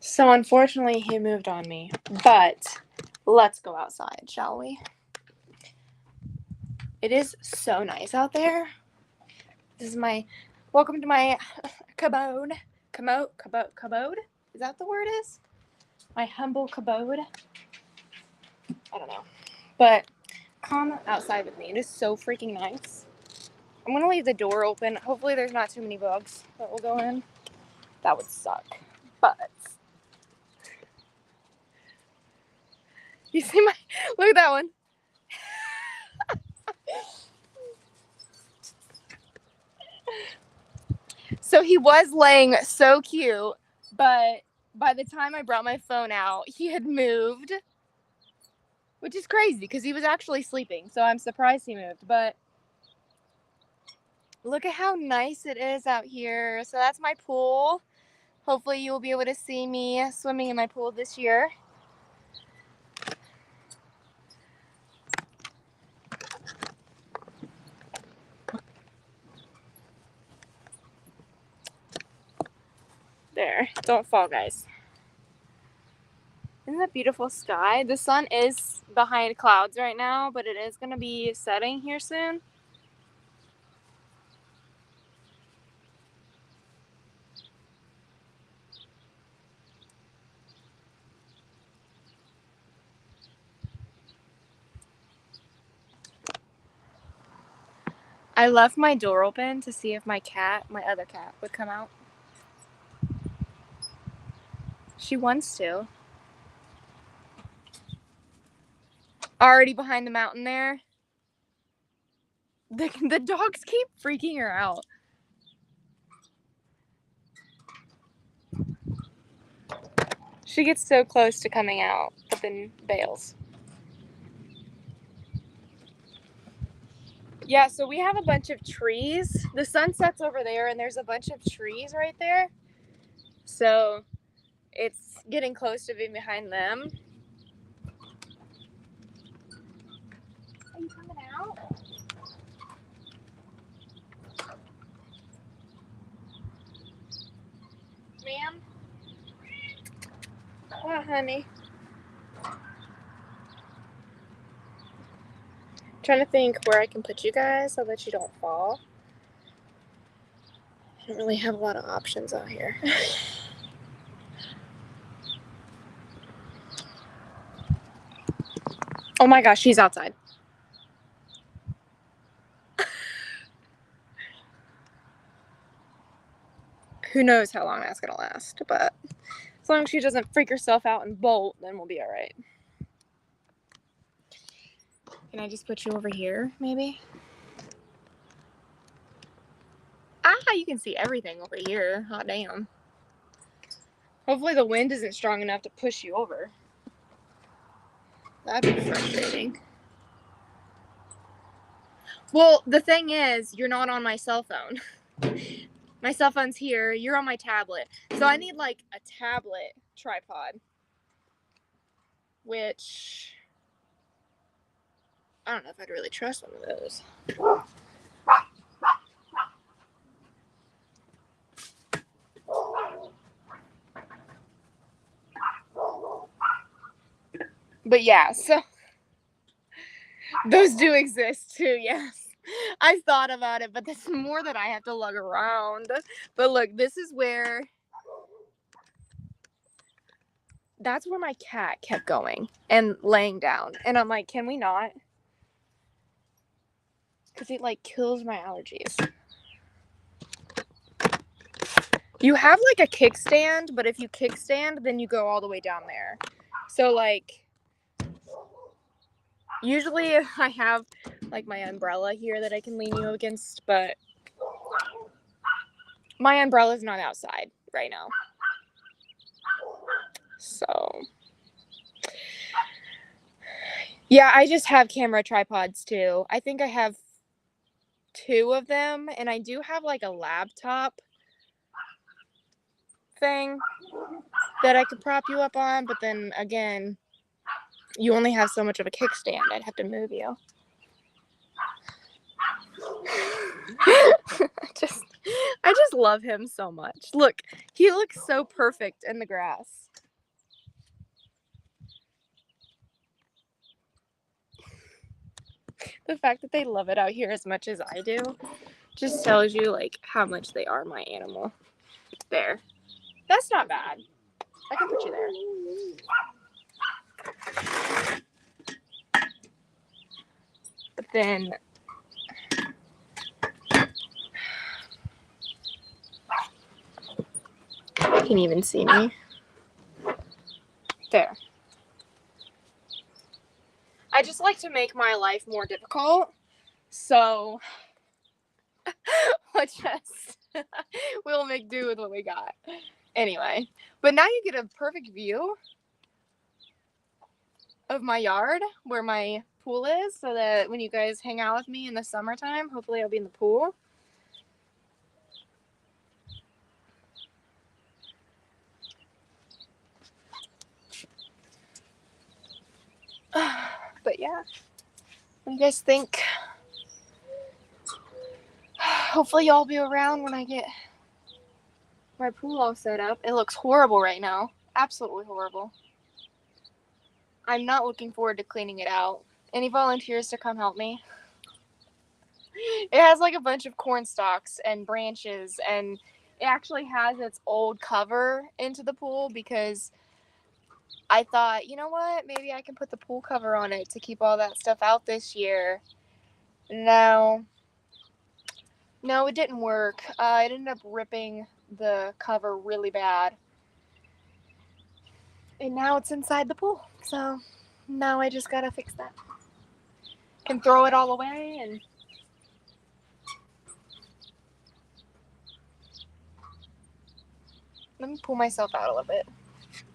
So unfortunately, he moved on me. But let's go outside, shall we? It is so nice out there. This is my... Welcome to my cabode. Cabode? Is that the word is? My humble cabode? I don't know. But come outside with me. It is so freaking nice. I'm going to leave the door open. Hopefully there's not too many bugs that will go in. That would suck. But... You see my... Look at that one. So he was laying so cute, but by the time I brought my phone out, he had moved. Which is crazy because he was actually sleeping. So I'm surprised he moved. But look at how nice it is out here. So that's my pool. Hopefully you'll be able to see me swimming in my pool this year. There. Don't fall, guys. Isn't that beautiful sky? The sun is behind clouds right now, but it is going to be setting here soon. I left my door open to see if my other cat, would come out. She wants to. Already behind the mountain there. The dogs keep freaking her out. She gets so close to coming out, but then bails. Yeah, so we have a bunch of trees. The sun sets over there, and there's a bunch of trees right there. So it's getting close to being behind them. Are you coming out? Ma'am? Oh, honey. Trying to think where I can put you guys so that you don't fall. I don't really have a lot of options out here. Oh my gosh, she's outside. Who knows how long that's gonna last, but as long as she doesn't freak herself out and bolt, then we'll be all right. Can I just put you over here, maybe? Ah, you can see everything over here. Hot damn. Hopefully the wind isn't strong enough to push you over. That'd be frustrating. Well, the thing is, you're not on my cell phone. My cell phone's here. You're on my tablet. So I need, like, a tablet tripod. Which... I don't know if I'd really trust one of those. But yeah, so... Those do exist, too, yes. I've thought about it, but that's more that I have to lug around. But look, this is where... That's where my cat kept going and laying down. And I'm like, can we not? Because it, like, kills my allergies. You have, like, a kickstand, but if you kickstand, then you go all the way down there. So, like... Usually I have, like, my umbrella here that I can lean you against, but my umbrella's not outside right now. So, yeah, I just have camera tripods, too. I think I have 2 of them, and I do have, like, a laptop thing that I could prop you up on, but then, again... You only have so much of a kickstand. I'd have to move you. I just love him so much. Look, he looks so perfect in the grass. The fact that they love it out here as much as I do just tells you, like, how much they are my animal. There. That's not bad. I can put you there. But then... you can even see me. There. I just like to make my life more difficult. So... we'll make do with what we got. Anyway, but now you get a perfect view of my yard where my pool is, so that when you guys hang out with me in the summertime, hopefully I'll be in the pool. But yeah, what do you guys think? Hopefully y'all be around when I get my pool all set up. It looks horrible right now. Absolutely horrible. I'm not looking forward to cleaning it out. Any volunteers to come help me? It has like a bunch of corn stalks and branches, and it actually has its old cover into the pool because I thought, you know what, maybe I can put the pool cover on it to keep all that stuff out this year. No, it didn't work. It ended up ripping the cover really bad. And now it's inside the pool. So now I just gotta fix that. Can throw it all away and... let me pull myself out a little bit.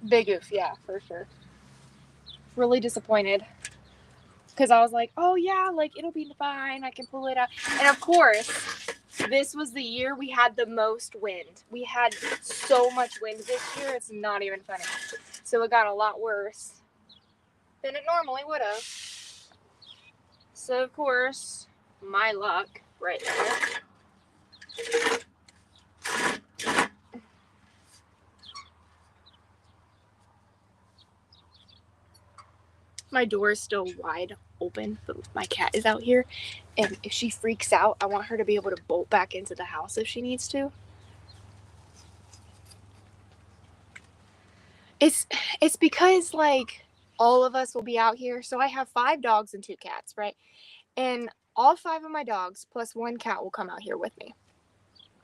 Big oof, yeah, for sure. Really disappointed. Because I was like, oh yeah, like it'll be fine. I can pull it out. And of course, this was the year we had the most wind. We had so much wind this year, it's not even funny. So it got a lot worse than it normally would have. So of course, my luck right there. My door is still wide open, but my cat is out here, and if she freaks out, I want her to be able to bolt back into the house if she needs to. It's because, like, all of us will be out here. So I have 5 dogs and 2 cats, right? And all 5 of my dogs plus 1 cat will come out here with me.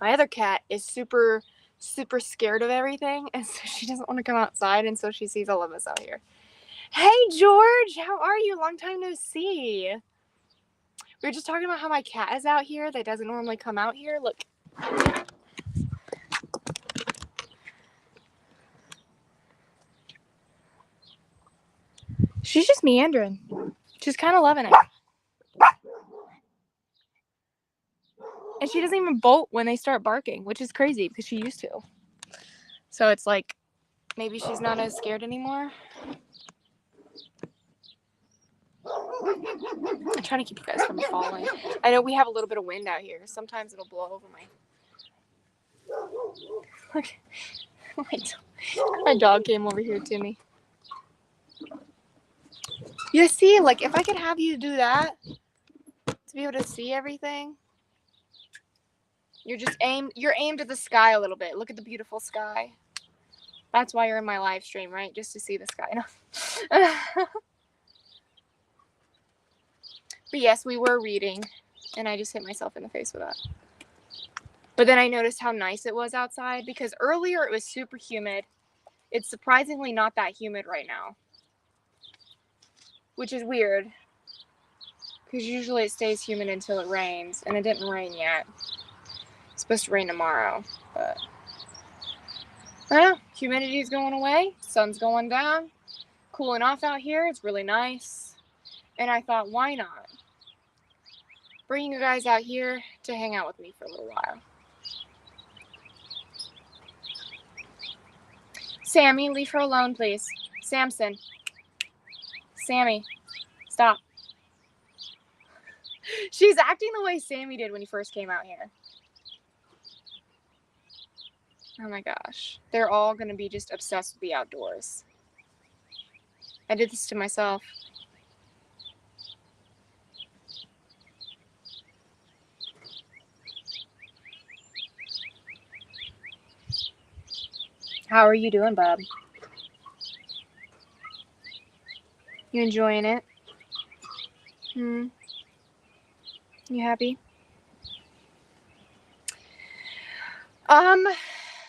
My other cat is super, super scared of everything, and so she doesn't want to come outside, and so she sees all of us out here. Hey, George, how are you? Long time no see. We were just talking about how my cat is out here that doesn't normally come out here. Look. She's just meandering. She's kind of loving it. And she doesn't even bolt when they start barking, which is crazy because she used to. So it's like, maybe she's not as scared anymore. I'm trying to keep you guys from falling. I know we have a little bit of wind out here. Sometimes it'll blow over my... Look. My dog came over here to me. You see, like, if I could have you do that, to be able to see everything. You're aimed at the sky a little bit. Look at the beautiful sky. That's why you're in my live stream, right? Just to see the sky. No. But yes, we were reading, and I just hit myself in the face with that. But then I noticed how nice it was outside, because earlier it was super humid. It's surprisingly not that humid right now, which is weird, because usually it stays humid until it rains, and it didn't rain yet. It's supposed to rain tomorrow, but I don't know. Humidity's going away, sun's going down, cooling off out here. It's really nice, and I thought, why not bring you guys out here to hang out with me for a little while. Sammy, leave her alone, please. Samson. Sammy, stop. She's acting the way Sammy did when he first came out here. Oh my gosh. They're all going to be just obsessed with the outdoors. I did this to myself. How are you doing, bub? You enjoying it? You happy?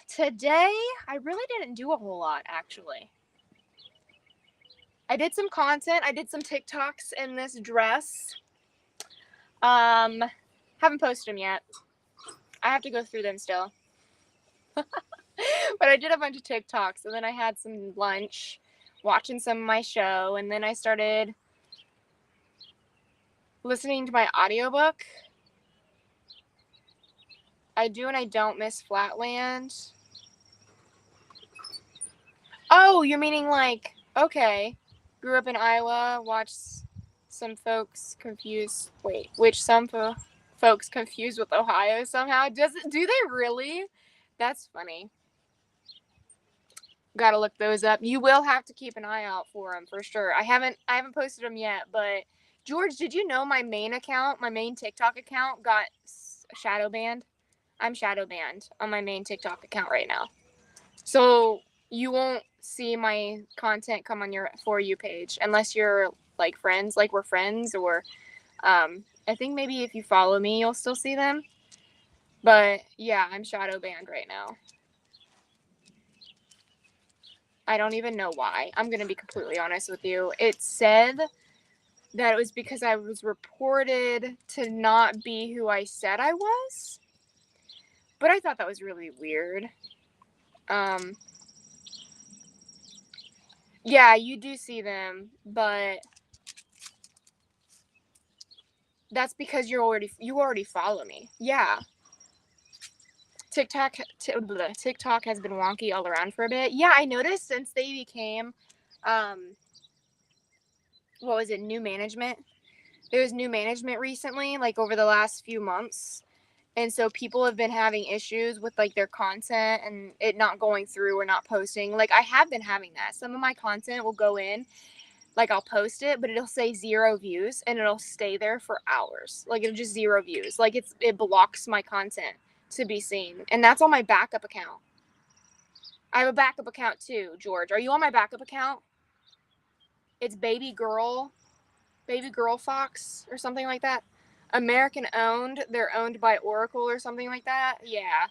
Today I really didn't do a whole lot, actually. I did some content. I did some TikToks in this dress. Haven't posted them yet. I have to go through them still. But I did a bunch of TikToks, and then I had some lunch, watching some of my show, and then I started listening to my audiobook. I do and I don't miss Flatland. Oh, you're meaning like, okay, grew up in Iowa, watched some folks confused, folks confused with Ohio somehow. Do they really? That's funny. Gotta look those up. You will have to keep an eye out for them for sure. I haven't posted them yet, but George, did you know my main TikTok account got shadow banned? I'm shadow banned on my main TikTok account right now. So you won't see my content come on your For You page unless you're like friends, like we're friends, or I think maybe if you follow me, you'll still see them. But yeah, I'm shadow banned right now. I don't even know why. I'm going to be completely honest with you. It said that it was because I was reported to not be who I said I was. But I thought that was really weird. Yeah, you do see them, but that's because you already follow me. Yeah. TikTok has been wonky all around for a bit. Yeah, I noticed since they became what was it, new management? There was new management recently, like over the last few months. And so people have been having issues with like their content and it not going through or not posting. Like I have been having that. Some of my content will go in, like I'll post it, but it'll say 0 views and it'll stay there for hours. Like it'll just 0 views. Like it blocks my content to be seen. And that's on my backup account. I have a backup account too, George. Are you on my backup account? It's Baby Girl Fox or something like that. American owned. They're owned by Oracle or something like that. Yeah.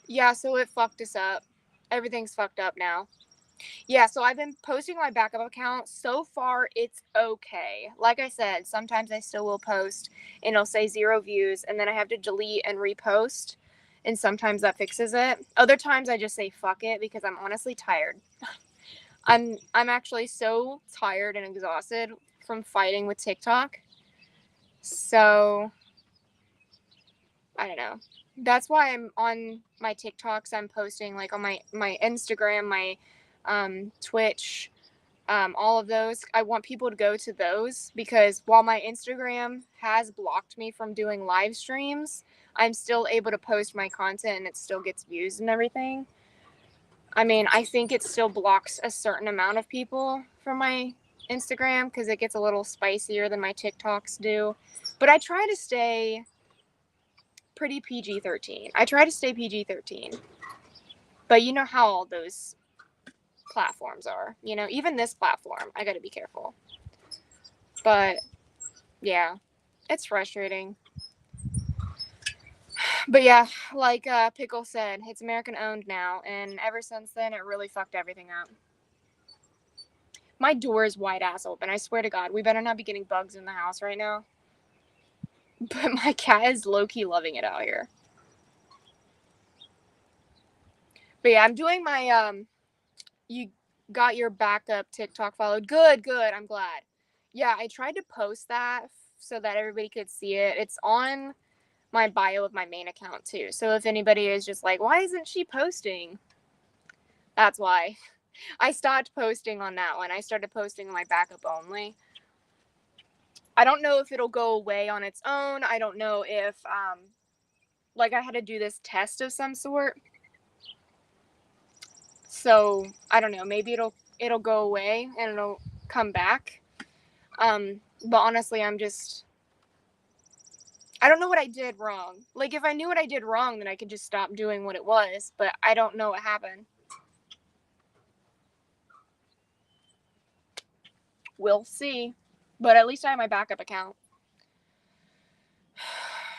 Yeah, so it fucked us up. Everything's fucked up now. Yeah, so I've been posting my backup account. So far, it's okay. Like I said, sometimes I still will post and it'll say 0 views and then I have to delete and repost. And sometimes that fixes it. Other times I just say fuck it because I'm honestly tired. I'm actually so tired and exhausted from fighting with TikTok. So I don't know. That's why I'm on my TikToks. I'm posting like on my Instagram, my Twitch, all of those. I want people to go to those because while my Instagram has blocked me from doing live streams, I'm still able to post my content and it still gets views and everything. I mean, I think it still blocks a certain amount of people from my Instagram because it gets a little spicier than my TikToks do. But I try to stay pretty PG-13. I try to stay PG-13. But you know how all those platforms are. You know, even this platform, I got to be careful. But yeah, it's frustrating. But yeah, like Pickle said, it's American owned now, and ever since then, it really fucked everything up. My door is wide ass open. I swear to God, we better not be getting bugs in the house right now. But my cat is low-key loving it out here. But yeah, I'm doing my you got your backup TikTok followed. Good. I'm glad. Yeah, I tried to post that so that everybody could see it. It's on my bio of my main account too. So if anybody is just like, why isn't she posting? That's why. I stopped posting on that one. I started posting on my backup only. I don't know if it'll go away on its own. I don't know if like I had to do this test of some sort. So I don't know. Maybe it'll go away and it'll come back. But honestly, I don't know what I did wrong. Like if I knew what I did wrong, then I could just stop doing what it was. But I don't know what happened. We'll see. But at least I have my backup account.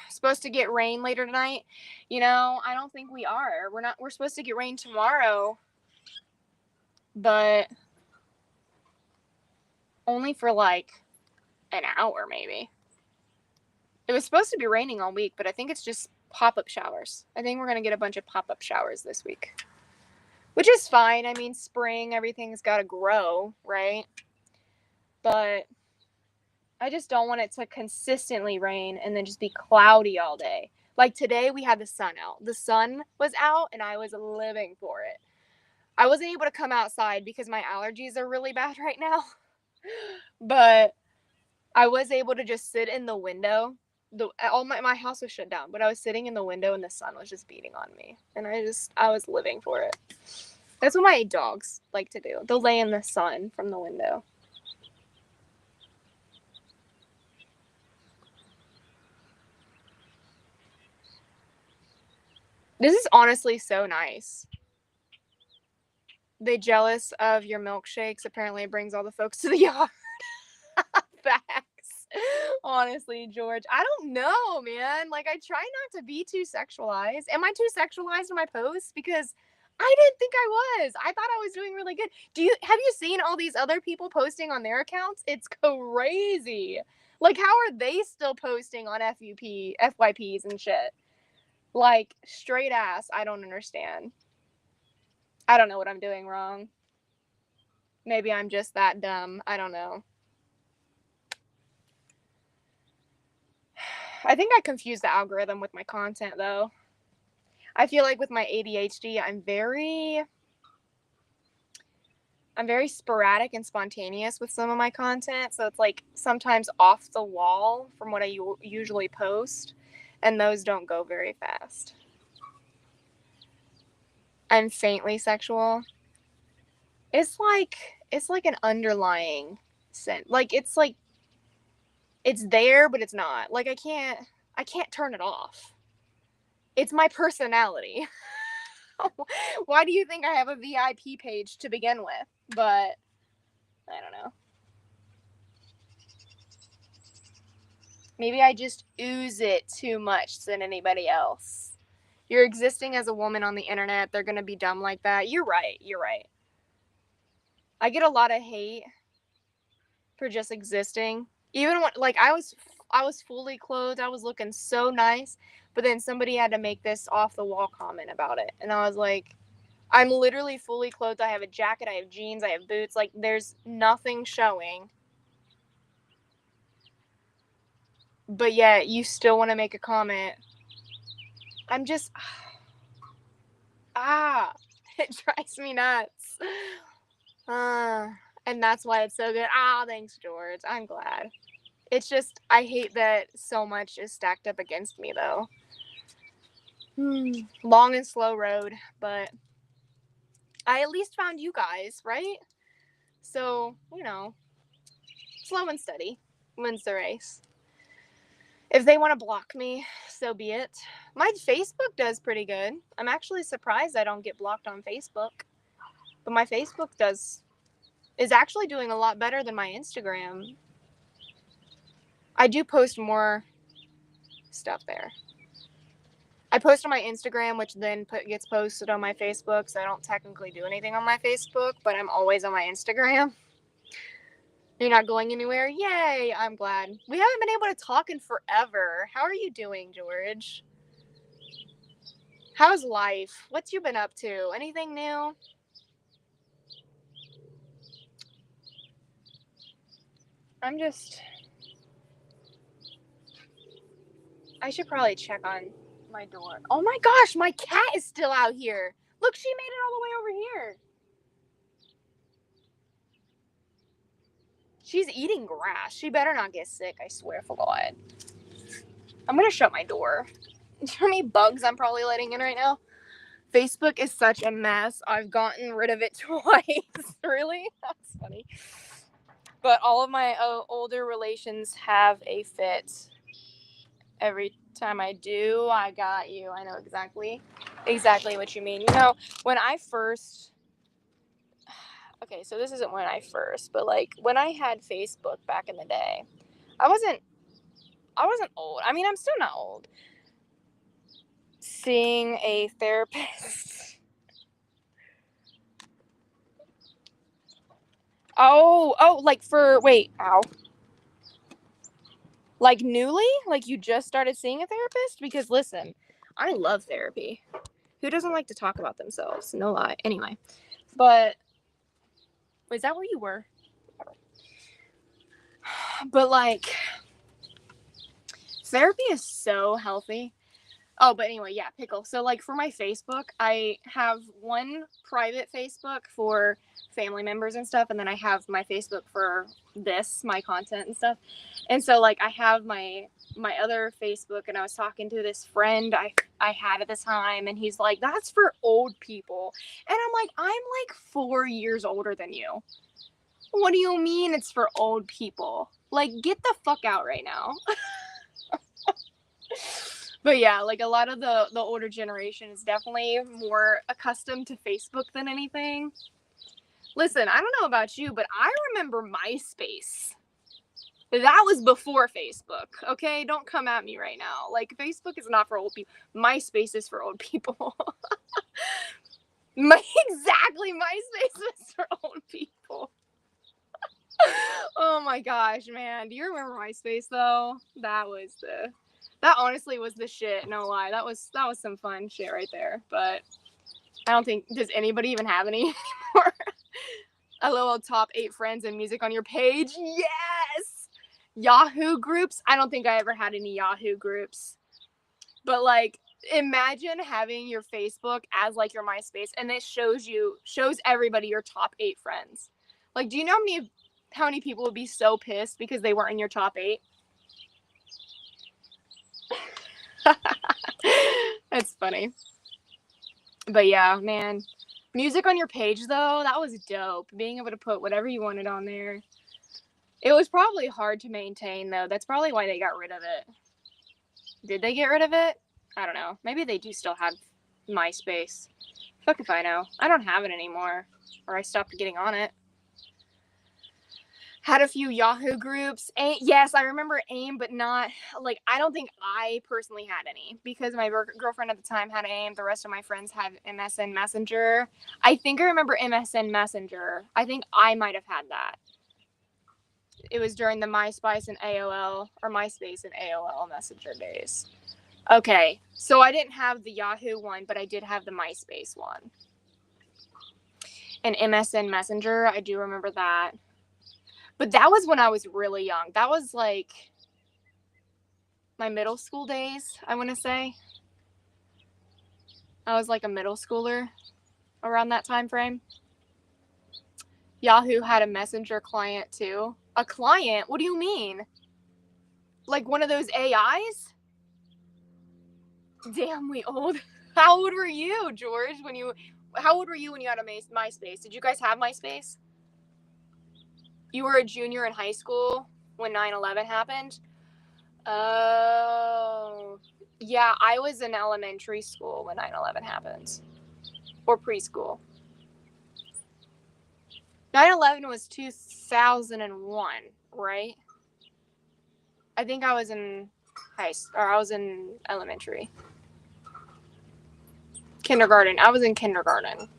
Supposed to get rain later tonight. You know, I don't think we are. We're supposed to get rain tomorrow. But only for like an hour maybe. It was supposed to be raining all week, but I think it's just pop-up showers. I think we're going to get a bunch of pop-up showers this week. Which is fine. I mean, spring, everything's got to grow, right? But I just don't want it to consistently rain and then just be cloudy all day. Like today, we had the sun out. The sun was out, and I was living for it. I wasn't able to come outside because my allergies are really bad right now. But I was able to just sit in the window. My house was shut down, but I was sitting in the window and the sun was just beating on me. And I was living for it. That's what my dogs like to do. They'll lay in the sun from the window. This is honestly so nice. They jealous of your milkshakes. Apparently it brings all the folks to the yard. Facts. Honestly, George. I don't know, man. Like, I try not to be too sexualized. Am I too sexualized in my posts? Because I didn't think I was. I thought I was doing really good. Have you seen all these other people posting on their accounts? It's crazy. Like, how are they still posting on FYPs and shit? Like, straight ass. I don't understand. I don't know what I'm doing wrong. Maybe I'm just that dumb. I don't know. I think I confused the algorithm with my content, though. I feel like with my ADHD, I'm very sporadic and spontaneous with some of my content. So it's like sometimes off the wall from what I usually post, and those don't go very fast. I'm faintly sexual. It's like an underlying sense. Like it's there, but it's not. Like I can't turn it off. It's my personality. Why do you think I have a VIP page to begin with? But I don't know. Maybe I just ooze it too much than anybody else. You're existing as a woman on the internet. They're going to be dumb like that. You're right. I get a lot of hate for just existing. Even when, like, I was fully clothed. I was looking so nice. But then somebody had to make this off the wall comment about it. And I was like, I'm literally fully clothed. I have a jacket. I have jeans. I have boots. Like, there's nothing showing. But yet, you still want to make a comment. I'm just... it drives me nuts. And that's why it's so good. Thanks, George. I'm glad. It's just, I hate that so much is stacked up against me, though. Long and slow road, but I at least found you guys, right? So, you know, slow and steady wins the race. If they want to block me, so be it. My Facebook does pretty good. I'm actually surprised I don't get blocked on Facebook. But my Facebook is actually doing a lot better than my Instagram. I do post more stuff there. I post on my Instagram, which then gets posted on my Facebook, so I don't technically do anything on my Facebook, but I'm always on my Instagram. You're not going anywhere? Yay, I'm glad. We haven't been able to talk in forever. How are you doing, George? How's life? What's you been up to? Anything new? I should probably check on my door. Oh my gosh, my cat is still out here. Look, she made it all the way over here. She's eating grass. She better not get sick, I swear for God. I'm going to shut my door. Do you know how many bugs I'm probably letting in right now? Facebook is such a mess. I've gotten rid of it twice. Really? That's funny. But all of my older relations have a fit. Every time I do, I got you. I know exactly what you mean. You know, when I first okay, so this isn't when I first, but like when I had Facebook back in the day, I wasn't old. I mean, I'm still not old. Seeing a therapist. Oh, like ow. Like newly? Like you just started seeing a therapist? Because listen, I love therapy. Who doesn't like to talk about themselves? No lie. Anyway. But is that where you were? But like therapy is so healthy. Oh, but anyway, yeah, pickle. So like for my Facebook, I have one private Facebook for family members and stuff, and then I have my Facebook for my content and stuff. And so like I have my other Facebook, and I was talking to this friend I had at the time, and he's like, "That's for old people." And I'm like, "I'm like 4 years older than you. What do you mean it's for old people? Like get the fuck out right now." But yeah, like a lot of the older generation is definitely more accustomed to Facebook than anything. Listen, I don't know about you, but I remember MySpace. That was before Facebook, okay? Don't come at me right now. Like, Facebook is not for old people. MySpace is for old people. Exactly, MySpace is for old people. Oh my gosh, man. Do you remember MySpace, though? That honestly was the shit, no lie. That was some fun shit right there. But I don't think, does anybody even have any anymore? A little top 8 friends and music on your page. Yes! Yahoo groups. I don't think I ever had any Yahoo groups. But like, imagine having your Facebook as like your MySpace, and it shows everybody your top 8 friends. Like, do you know how many people would be so pissed because they weren't in your top 8? It's funny. But yeah, man. Music on your page, though, that was dope. Being able to put whatever you wanted on there. It was probably hard to maintain, though. That's probably why they got rid of it. Did they get rid of it? I don't know. Maybe they do still have MySpace. Fuck if I know. I don't have it anymore. Or I stopped getting on it. Had a few Yahoo groups. Yes, I remember AIM, but not, like, I don't think I personally had any. Because my girlfriend at the time had AIM. The rest of my friends had MSN Messenger. I think I remember MSN Messenger. I think I might have had that. It was during the MySpace and AOL, or MySpace and AOL Messenger days. Okay, so I didn't have the Yahoo one, but I did have the MySpace one. And MSN Messenger, I do remember that. But that was when I was really young. That was like my middle school days, I want to say. I was like a middle schooler around that time frame. Yahoo had a Messenger client too. A client? What do you mean? Like one of those AIs? Damn, we old. How old were you, George, how old were you when you had a MySpace? Did you guys have MySpace? You were a junior in high school when 9/11 happened? Oh. Yeah, I was in elementary school when 9/11 happened. Or preschool. 9/11 was 2001, right? I think I was in I was in elementary. Kindergarten. I was in kindergarten.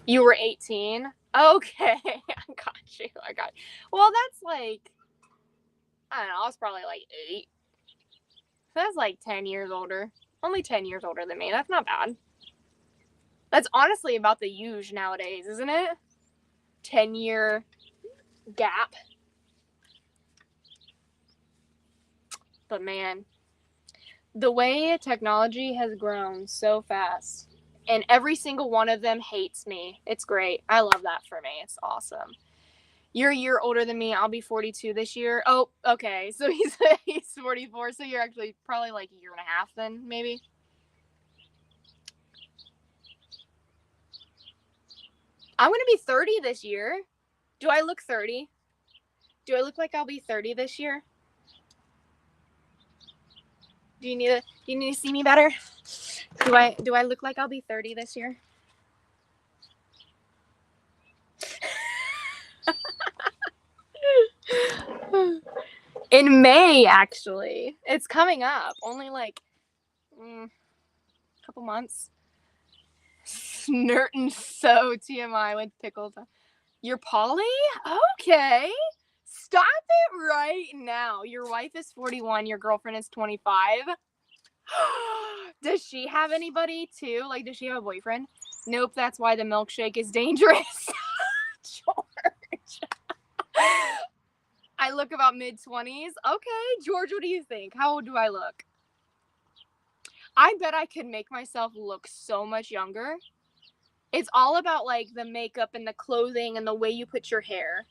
You were 18? Okay. I got you. Well, that's like, I don't know. I was probably like 8. So that's like 10 years older. Only 10 years older than me. That's not bad. That's honestly about the huge nowadays, isn't it? 10-year gap. But man, the way technology has grown so fast, and every single one of them hates me. It's great. I love that for me. It's awesome. You're a year older than me. I'll be 42 this year. Oh, okay. So he's 44. So you're actually probably like a year and a half then, maybe. I'm going to be 30 this year. Do I look 30? Do I look like I'll be 30 this year? Do you need to see me better? Do I look like I'll be 30 this year? In May, actually. It's coming up. Only like a couple months. Snurtin' so TMI with pickles. You're poly? Okay. Stop it right now. Your wife is 41. Your girlfriend is 25. Does she have anybody too? Like, does she have a boyfriend? Nope, that's why the milkshake is dangerous. George. I look about mid-20s. Okay, George, what do you think? How old do I look? I bet I could make myself look so much younger. It's all about, like, the makeup and the clothing and the way you put your hair.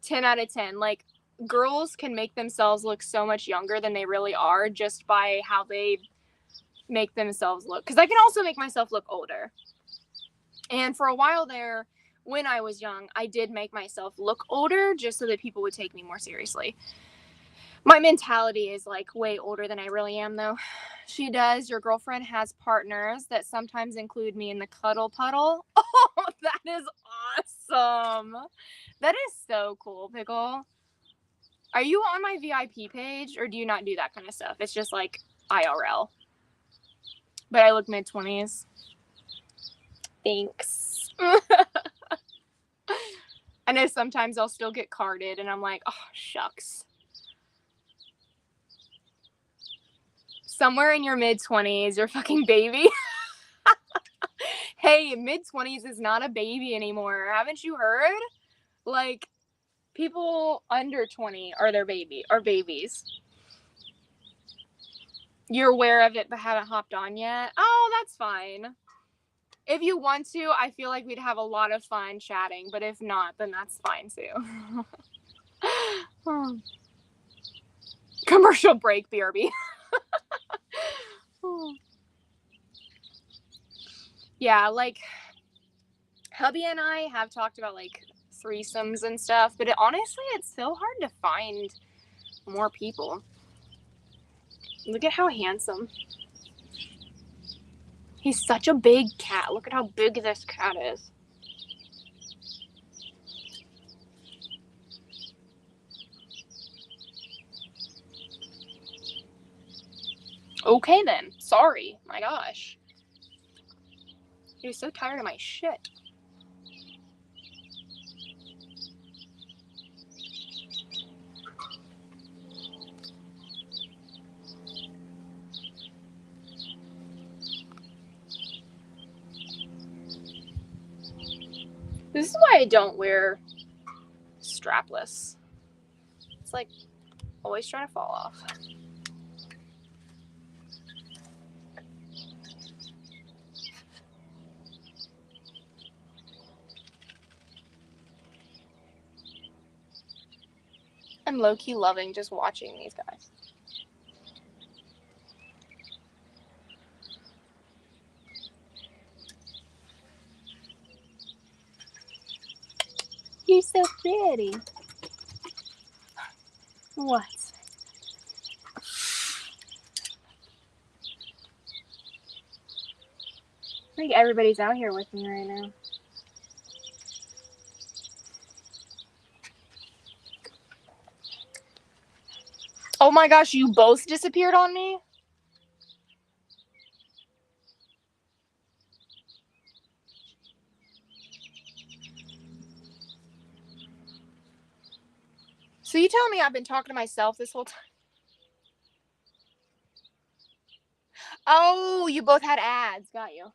10 out of 10. Like, girls can make themselves look so much younger than they really are just by how they make themselves look. Because I can also make myself look older. And for a while there, when I was young, I did make myself look older just so that people would take me more seriously. My mentality is, like, way older than I really am, though. She does. Your girlfriend has partners that sometimes include me in the cuddle puddle. Oh, that is awesome. That is so cool, Pickle. Are you on my VIP page, or do you not do that kind of stuff? It's just, like, IRL. But I look mid-20s. Thanks. I know sometimes I'll still get carded, and I'm like, oh, shucks. Somewhere in your mid-20s, you're fucking baby. Hey, mid-20s is not a baby anymore. Haven't you heard? Like, people under 20 are babies. You're aware of it but haven't hopped on yet? Oh, that's fine. If you want to, I feel like we'd have a lot of fun chatting, but if not, then that's fine too. Commercial break, BRB. Yeah, like, hubby and I have talked about, like, threesomes and stuff, but honestly, it's so hard to find more people. Look at how handsome. He's such a big cat. Look at how big this cat is. Okay then. Sorry. My gosh. He was so tired of my shit. This is why I don't wear strapless. It's like always trying to fall off. I'm low-key loving just watching these guys. You're so pretty. What? I think everybody's out here with me right now. Oh my gosh, you both disappeared on me? So you telling me I've been talking to myself this whole time? Oh, you both had ads. Got you.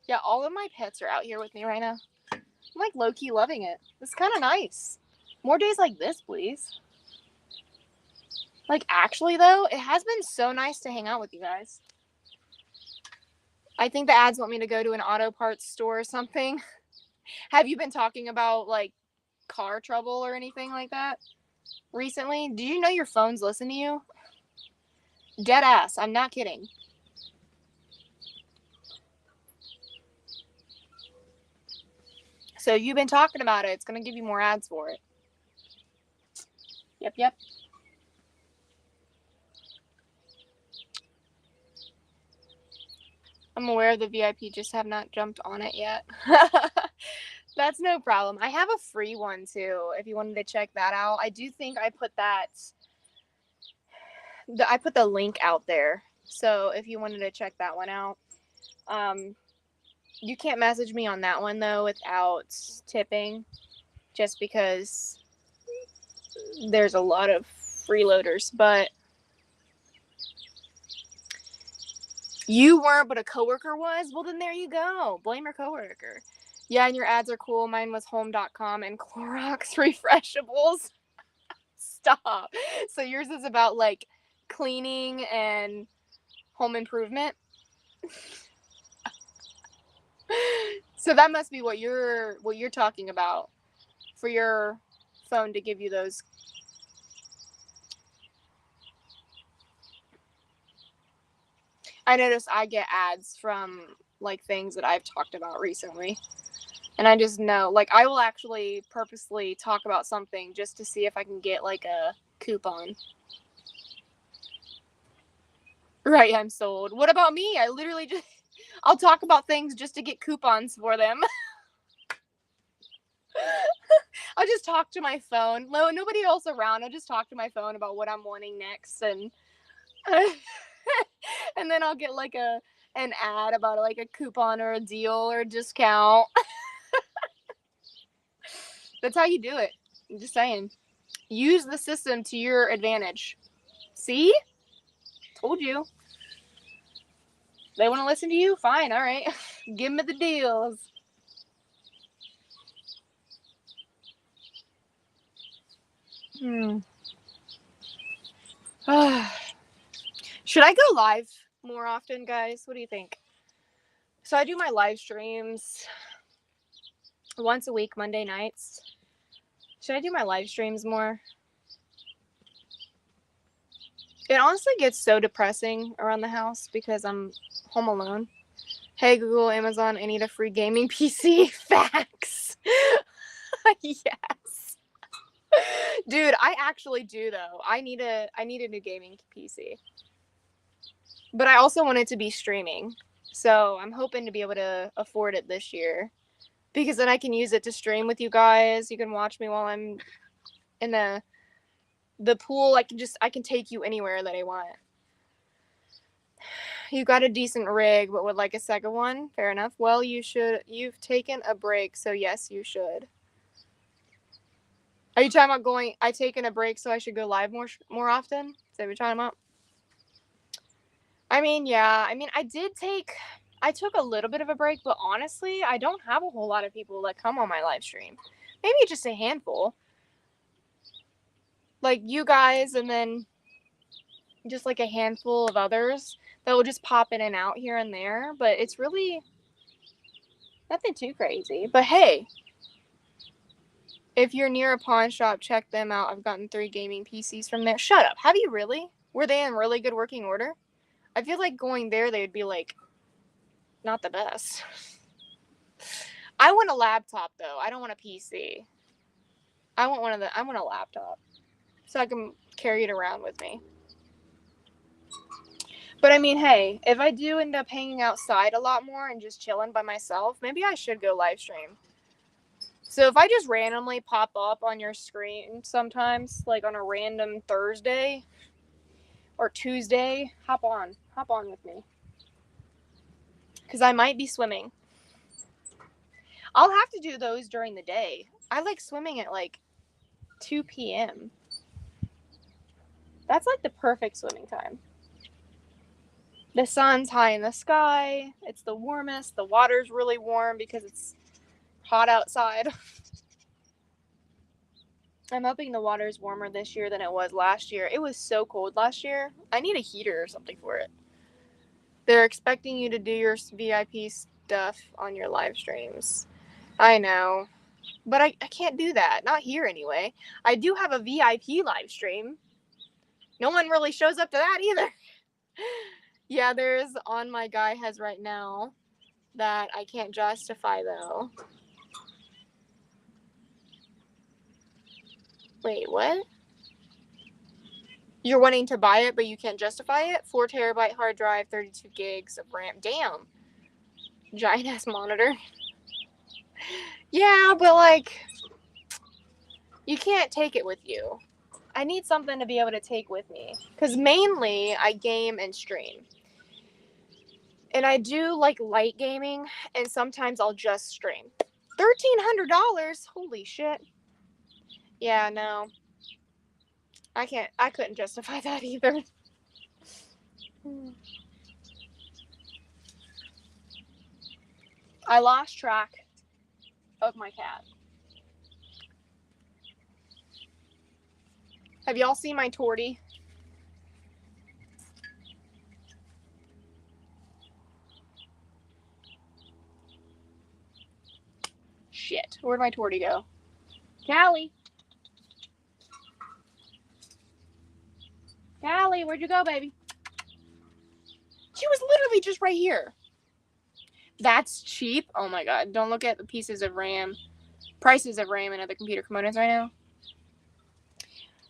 Yeah, all of my pets are out here with me right now. I'm like low-key loving it. It's kind of nice. More days like this, please. Like, actually, though, it has been so nice to hang out with you guys. I think the ads want me to go to an auto parts store or something. Have you been talking about, like, car trouble or anything like that recently? Did you know your phones listen to you? Dead ass. I'm not kidding. So you've been talking about it. It's going to give you more ads for it. Yep. I'm aware of the VIP, just have not jumped on it yet. That's no problem. I have a free one too, if you wanted to check that out. I do think I put the link out there. So if you wanted to check that one out. You can't message me on that one though without tipping, just because there's a lot of freeloaders. But you weren't, but a coworker was? Well, then there you go. Blame your coworker. Yeah, and your ads are cool. Mine was home.com and Clorox refreshables. Stop. So yours is about like cleaning and home improvement. So that must be what you're talking about for your phone to give you those. I notice I get ads from like things that I've talked about recently. And I just know, like, I will actually purposely talk about something just to see if I can get like a coupon. Right, I'm sold. What about me? I literally just, I'll talk about things just to get coupons for them. I'll just talk to my phone. No, nobody else around. I'll just talk to my phone about what I'm wanting next, and and then I'll get like an ad about like a coupon or a deal or a discount. That's how you do it. I'm just saying. Use the system to your advantage. See? Told you. They want to listen to you? Fine, all right. Give me the deals. Should I go live more often, guys? What do you think? So I do my live streams once a week, Monday nights. Should I do my live streams more? It honestly gets so depressing around the house because I'm home alone. Hey, Google, Amazon, I need a free gaming PC. Facts. Yes. Dude, I actually do though. I need a new gaming PC. But I also want it to be streaming. So I'm hoping to be able to afford it this year. Because then I can use it to stream with you guys. You can watch me while I'm in the pool. I can take you anywhere that I want. You got a decent rig, but would like a second one? Fair enough. Well, you've taken a break, so yes, you should. Are you talking about I taken a break, so I should go live more often? Is that what you're talking about? I mean, yeah. I mean, I took a little bit of a break, but honestly, I don't have a whole lot of people that come on my live stream. Maybe just a handful. Like you guys, and then just like a handful of others that will just pop in and out here and there. But it's really nothing too crazy. But hey, if you're near a pawn shop, check them out. I've gotten 3 gaming PCs from there. Shut up. Have you really? Were they in really good working order? I feel like going there, they would be like, not the best. I want a laptop though. I don't want a PC. I want a laptop so I can carry it around with me. But I mean, hey, if I do end up hanging outside a lot more and just chilling by myself, maybe I should go live stream. So if I just randomly pop up on your screen sometimes, like on a random Thursday or Tuesday, hop on with me. Because I might be swimming. I'll have to do those during the day. I like swimming at like 2 p.m. That's like the perfect swimming time. The sun's high in the sky. It's the warmest. The water's really warm because it's hot outside. I'm hoping the water's warmer this year than it was last year. It was so cold last year. I need a heater or something for it. They're expecting you to do your VIP stuff on your live streams. I know. But I can't do that. Not here anyway. I do have a VIP live stream. No one really shows up to that either. Yeah, there's on my guy has right now that I can't justify though. Wait, what? You're wanting to buy it, but you can't justify it? 4 terabyte hard drive, 32 gigs of RAM. Damn. giant ass monitor. Yeah, but like, you can't take it with you. I need something to be able to take with me. Because mainly, I game and stream. And I do like light gaming, and sometimes I'll just stream. $1,300? Holy shit. Yeah, no. I couldn't justify that either. I lost track of my cat. Have y'all seen my tortie? Shit. Where'd my tortie go? Callie. Callie, where'd you go, baby? She was literally just right here. That's cheap. Oh my god. Don't look at the pieces of RAM. Prices of RAM and other computer components right now.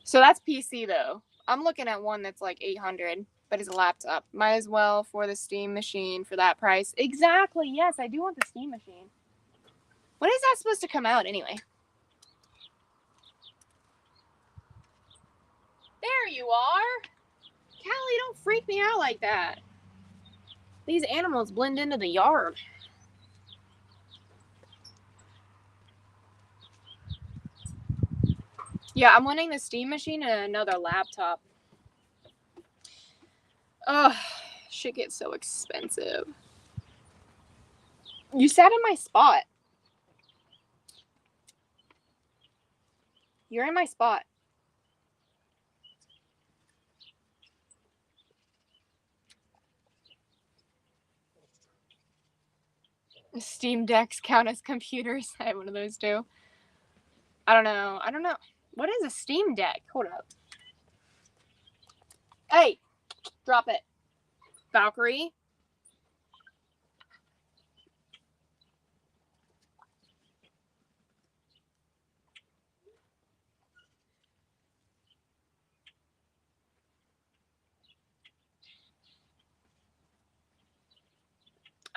So that's PC though. I'm looking at one that's like 800, but it's a laptop. Might as well for the Steam machine for that price. Exactly. Yes, I do want the Steam machine. When is that supposed to come out anyway? There you are. Callie, don't freak me out like that. These animals blend into the yard. Yeah, I'm wanting the Steam machine and another laptop. Ugh, shit gets so expensive. You sat in my spot. You're in my spot. Steam Decks count as computers. I have one of those too. I don't know. What is a Steam Deck? Hold up. Hey, drop it. Valkyrie.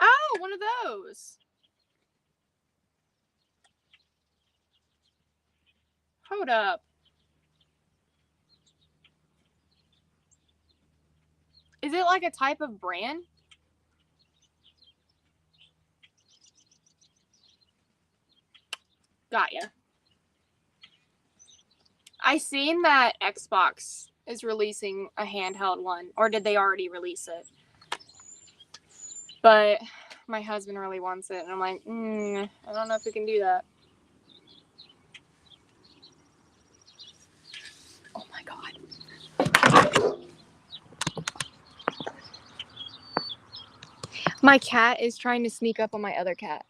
Oh, one of those. Hold up. Is it like a type of brand? Got ya. I seen that Xbox is releasing a handheld one, or did they already release it? But my husband really wants it, and I'm like, I don't know if we can do that. Oh my god. My cat is trying to sneak up on my other cat.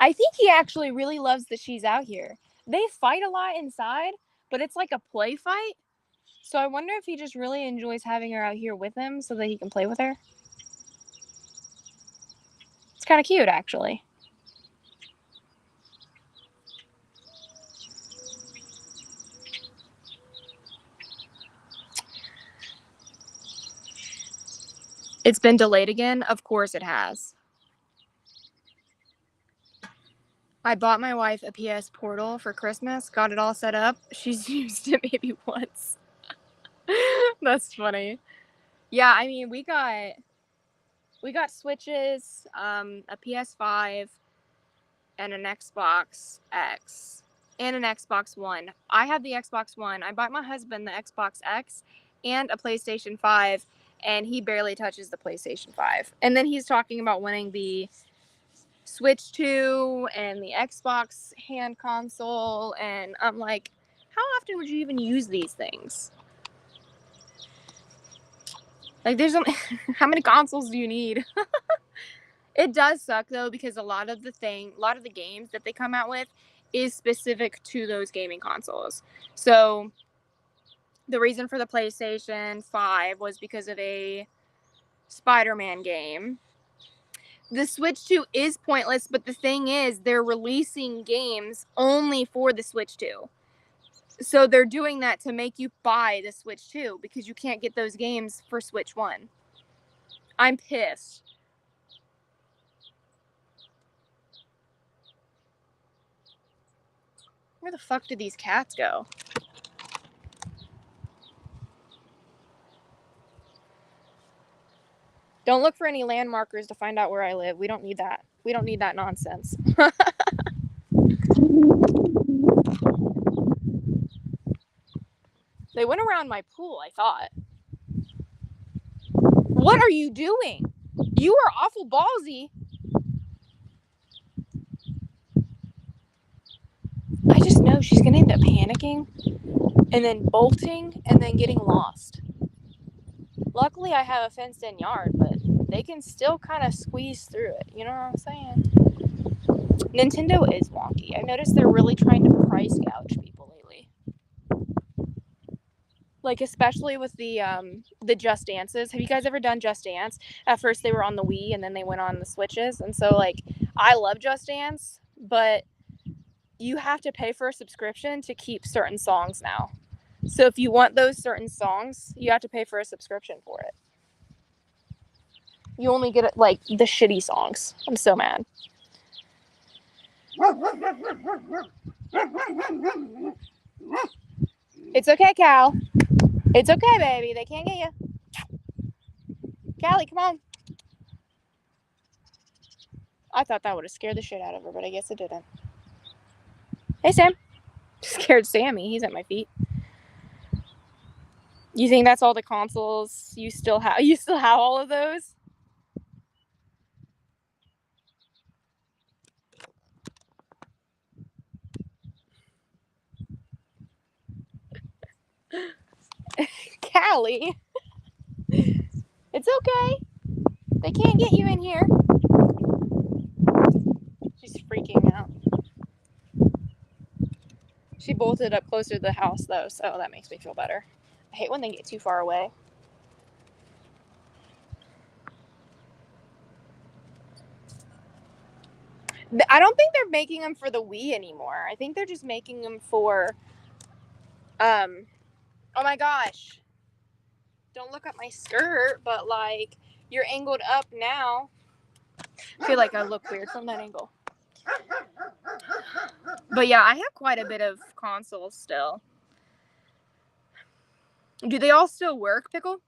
I think he actually really loves that she's out here. They fight a lot inside, but it's like a play fight. So I wonder if he just really enjoys having her out here with him so that he can play with her. It's kind of cute, actually. It's been delayed again? Of course it has. I bought my wife a PS Portal for Christmas, got it all set up. She's used it maybe once. That's funny. Yeah, I mean, we got Switches, a PS5, and an Xbox X, and an Xbox One. I have the Xbox One. I bought my husband the Xbox X and a PlayStation 5, and he barely touches the PlayStation 5. And then he's talking about winning the Switch 2 and the Xbox hand console, and I'm like, how often would you even use these things? Like, there's how many consoles do you need? It does suck though, because a lot of the games that they come out with is specific to those gaming consoles. So the reason for the PlayStation 5 was because of a Spider-Man game. The Switch 2 is pointless, but the thing is, they're releasing games only for the Switch 2. So they're doing that to make you buy the Switch 2 because you can't get those games for Switch 1. I'm pissed. Where the fuck did these cats go? Don't look for any landmarkers to find out where I live. We don't need that. We don't need that nonsense. They went around my pool, I thought. What are you doing? You are awful ballsy. I just know she's going to end up panicking and then bolting and then getting lost. Luckily, I have a fenced-in yard, but they can still kind of squeeze through it. You know what I'm saying? Nintendo is wonky. I've noticed they're really trying to price gouge people lately. Like, especially with the Just Dances. Have you guys ever done Just Dance? At first, they were on the Wii, and then they went on the Switches. And so, like, I love Just Dance, but you have to pay for a subscription to keep certain songs now. So if you want those certain songs, you have to pay for a subscription for it. You only get, like, the shitty songs. I'm so mad. It's okay, Cal. It's okay, baby. They can't get you. Callie, come on. I thought that would have scared the shit out of her, but I guess it didn't. Hey, Sam. Scared Sammy. He's at my feet. You think that's all the consoles you still have? You still have all of those? Callie. It's okay. They can't get you in here. She's freaking out. She bolted up closer to the house, though, so that makes me feel better. I hate when they get too far away. I don't think they're making them for the Wii anymore. I think they're just making them for, oh my gosh. Don't look at my skirt, but, like, you're angled up now. I feel like I look weird from that angle. But yeah, I have quite a bit of consoles still. Do they all still work, Pickle?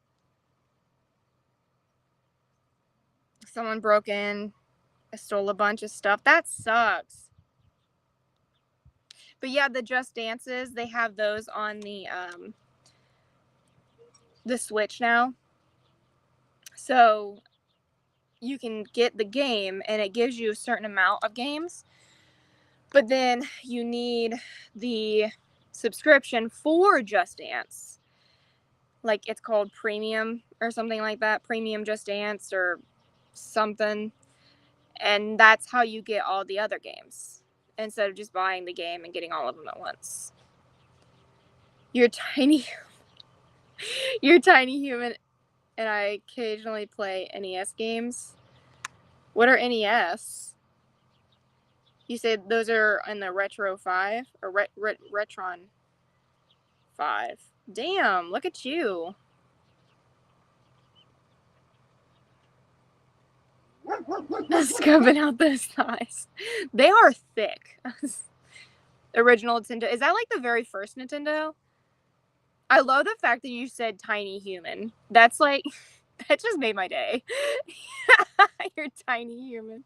Someone broke in. I stole a bunch of stuff. That sucks. But yeah, the Just Dances, they have those on the Switch now. So you can get the game and it gives you a certain amount of games. But then you need the subscription for Just Dance. Like, it's called Premium or something like that. Premium Just Dance or something. And that's how you get all the other games. Instead of just buying the game and getting all of them at once. You're tiny. You're tiny human. And I occasionally play NES games. What are NES? You said those are in the Retro 5? Or Retron 5. Damn, look at you. Scoping out those thighs. They are thick. Original Nintendo. Is that like the very first Nintendo? I love the fact that you said tiny human. That's like, that just made my day. You're tiny human.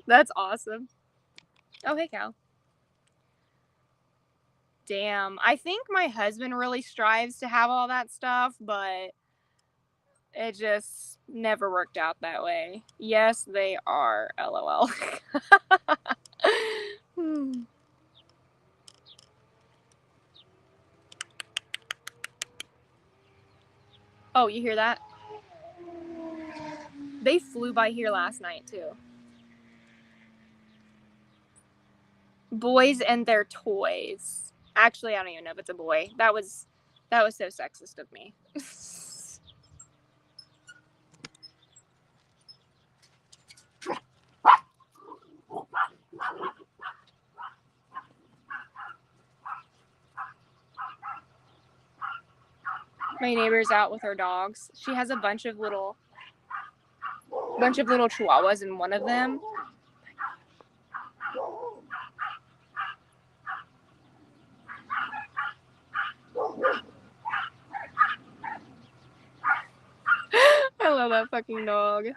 That's awesome. Oh, hey, Cal. Damn. I think my husband really strives to have all that stuff, but it just never worked out that way. Yes, they are. LOL. Oh, you hear that? They flew by here last night, too. Boys and their toys. Actually, I don't even know if it's a boy. That was so sexist of me. My neighbor's out with her dogs. She has a bunch of little chihuahuas in one of them. I love that fucking dog.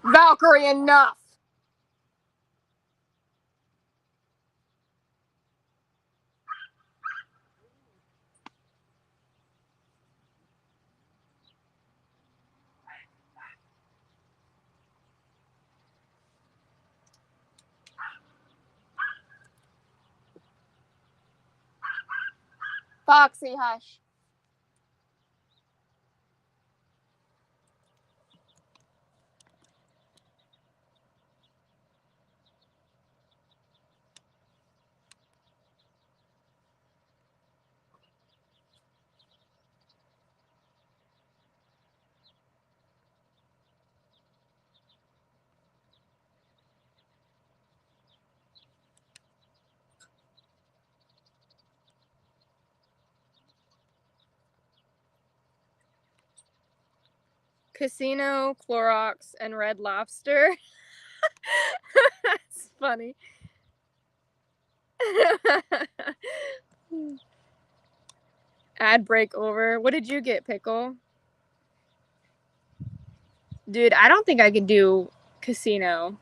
Valkyrie, enough! Foxy, hush. Casino, Clorox, and Red Lobster. That's funny. Ad break over. What did you get, Pickle? Dude, I don't think I could do casino.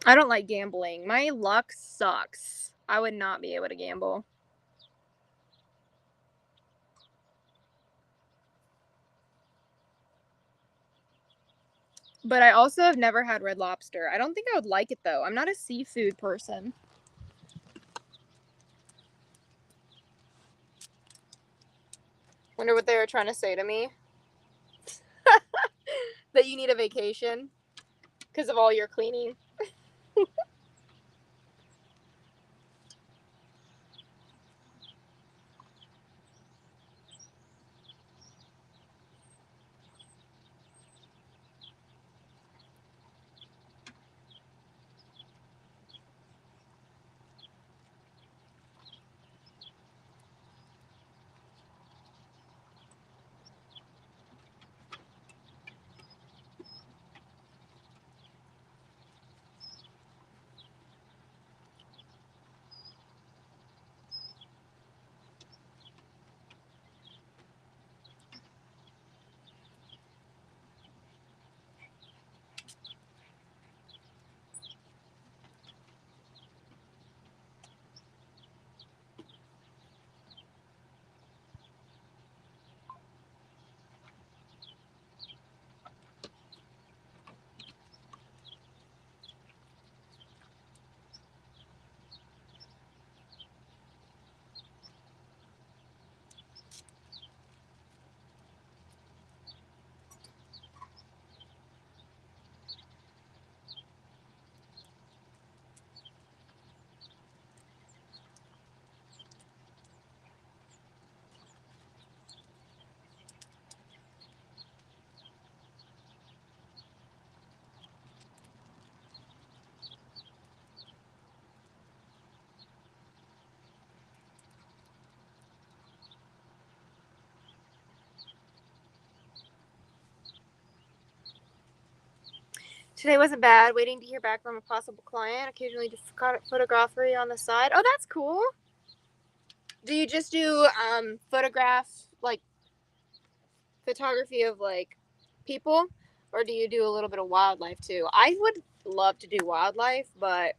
I don't like gambling. My luck sucks. I would not be able to gamble. But I also have never had Red Lobster. I don't think I would like it, though. I'm not a seafood person. Wonder what they were trying to say to me. That you need a vacation because of all your cleaning. Today wasn't bad. Waiting to hear back from a possible client. Occasionally do photography on the side. Oh, that's cool. Do you just do photography of like people, or do you do a little bit of wildlife too? I would love to do wildlife, but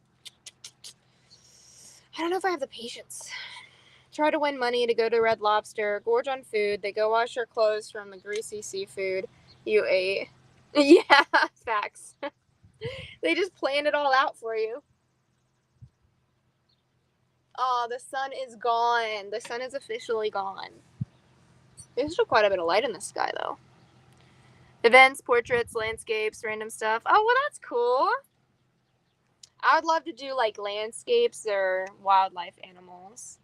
I don't know if I have the patience. Try to win money to go to Red Lobster, gorge on food. They go wash your clothes from the greasy seafood you ate. Yeah, facts. They just plan it all out for you. Oh, the sun is gone. The sun is officially gone. There's still quite a bit of light in the sky, though. Events, portraits, landscapes, random stuff. Oh, well, that's cool. I would love to do, like, landscapes or wildlife animals.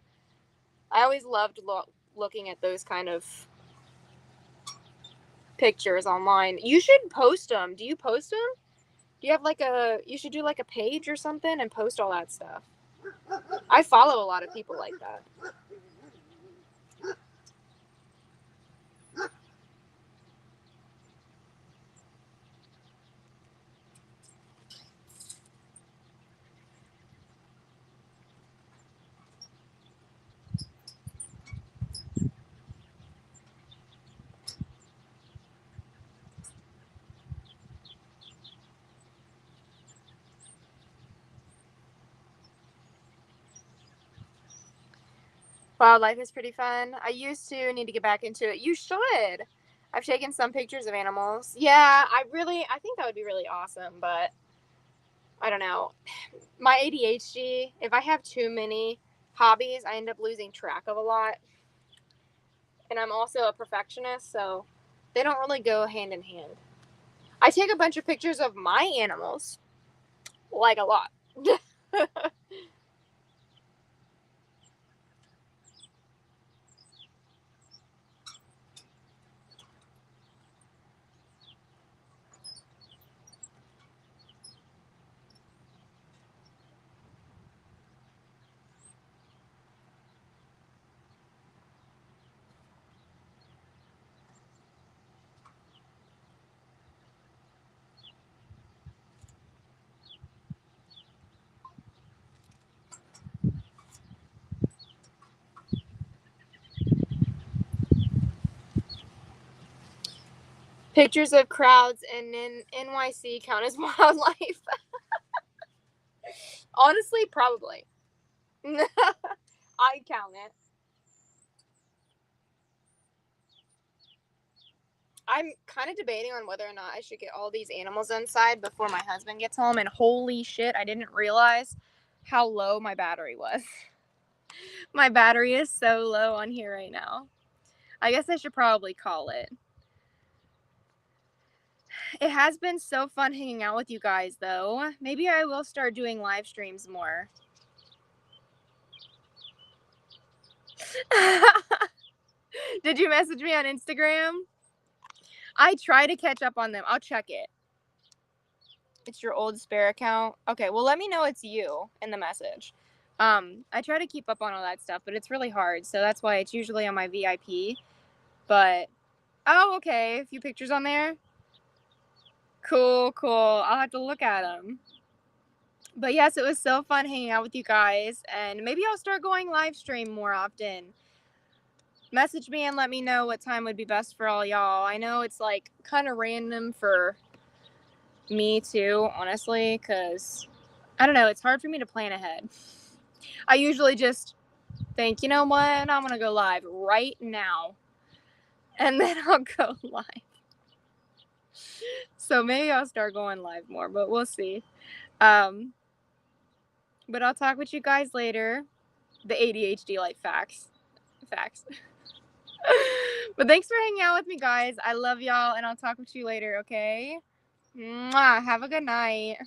I always loved looking at those kind of pictures online. You should post them. Do you post them? Do you have like you should do like a page or something and post all that stuff. I follow a lot of people like that. Wildlife is pretty fun. I used to need to get back into it. You should. I've taken some pictures of animals. Yeah, I think that would be really awesome, but I don't know. My ADHD, if I have too many hobbies, I end up losing track of a lot. And I'm also a perfectionist, so they don't really go hand in hand. I take a bunch of pictures of my animals, like a lot. Pictures of crowds in NYC count as wildlife. Honestly, probably. I count it. I'm kind of debating on whether or not I should get all these animals inside before my husband gets home. And holy shit, I didn't realize how low my battery was. My battery is so low on here right now. I guess I should probably call it. It has been so fun hanging out with you guys, though. Maybe I will start doing live streams more. Did you message me on Instagram? I try to catch up on them. I'll check it. It's your old spare account. Okay, well, let me know it's you in the message. I try to keep up on all that stuff, but it's really hard. So that's why it's usually on my VIP. But, oh, okay. A few pictures on there. Cool, cool. I'll have to look at them. But yes, it was so fun hanging out with you guys. And maybe I'll start going live stream more often. Message me and let me know what time would be best for all y'all. I know it's like kind of random for me too, honestly, because I don't know, it's hard for me to plan ahead. I usually just think, you know what, I'm gonna go live right now, and then I'll go live. So maybe I'll start going live more, but we'll see. But I'll talk with you guys later. The ADHD like facts. But thanks for hanging out with me, guys. I love y'all, and I'll talk with you later, okay? Mwah. Have a good night.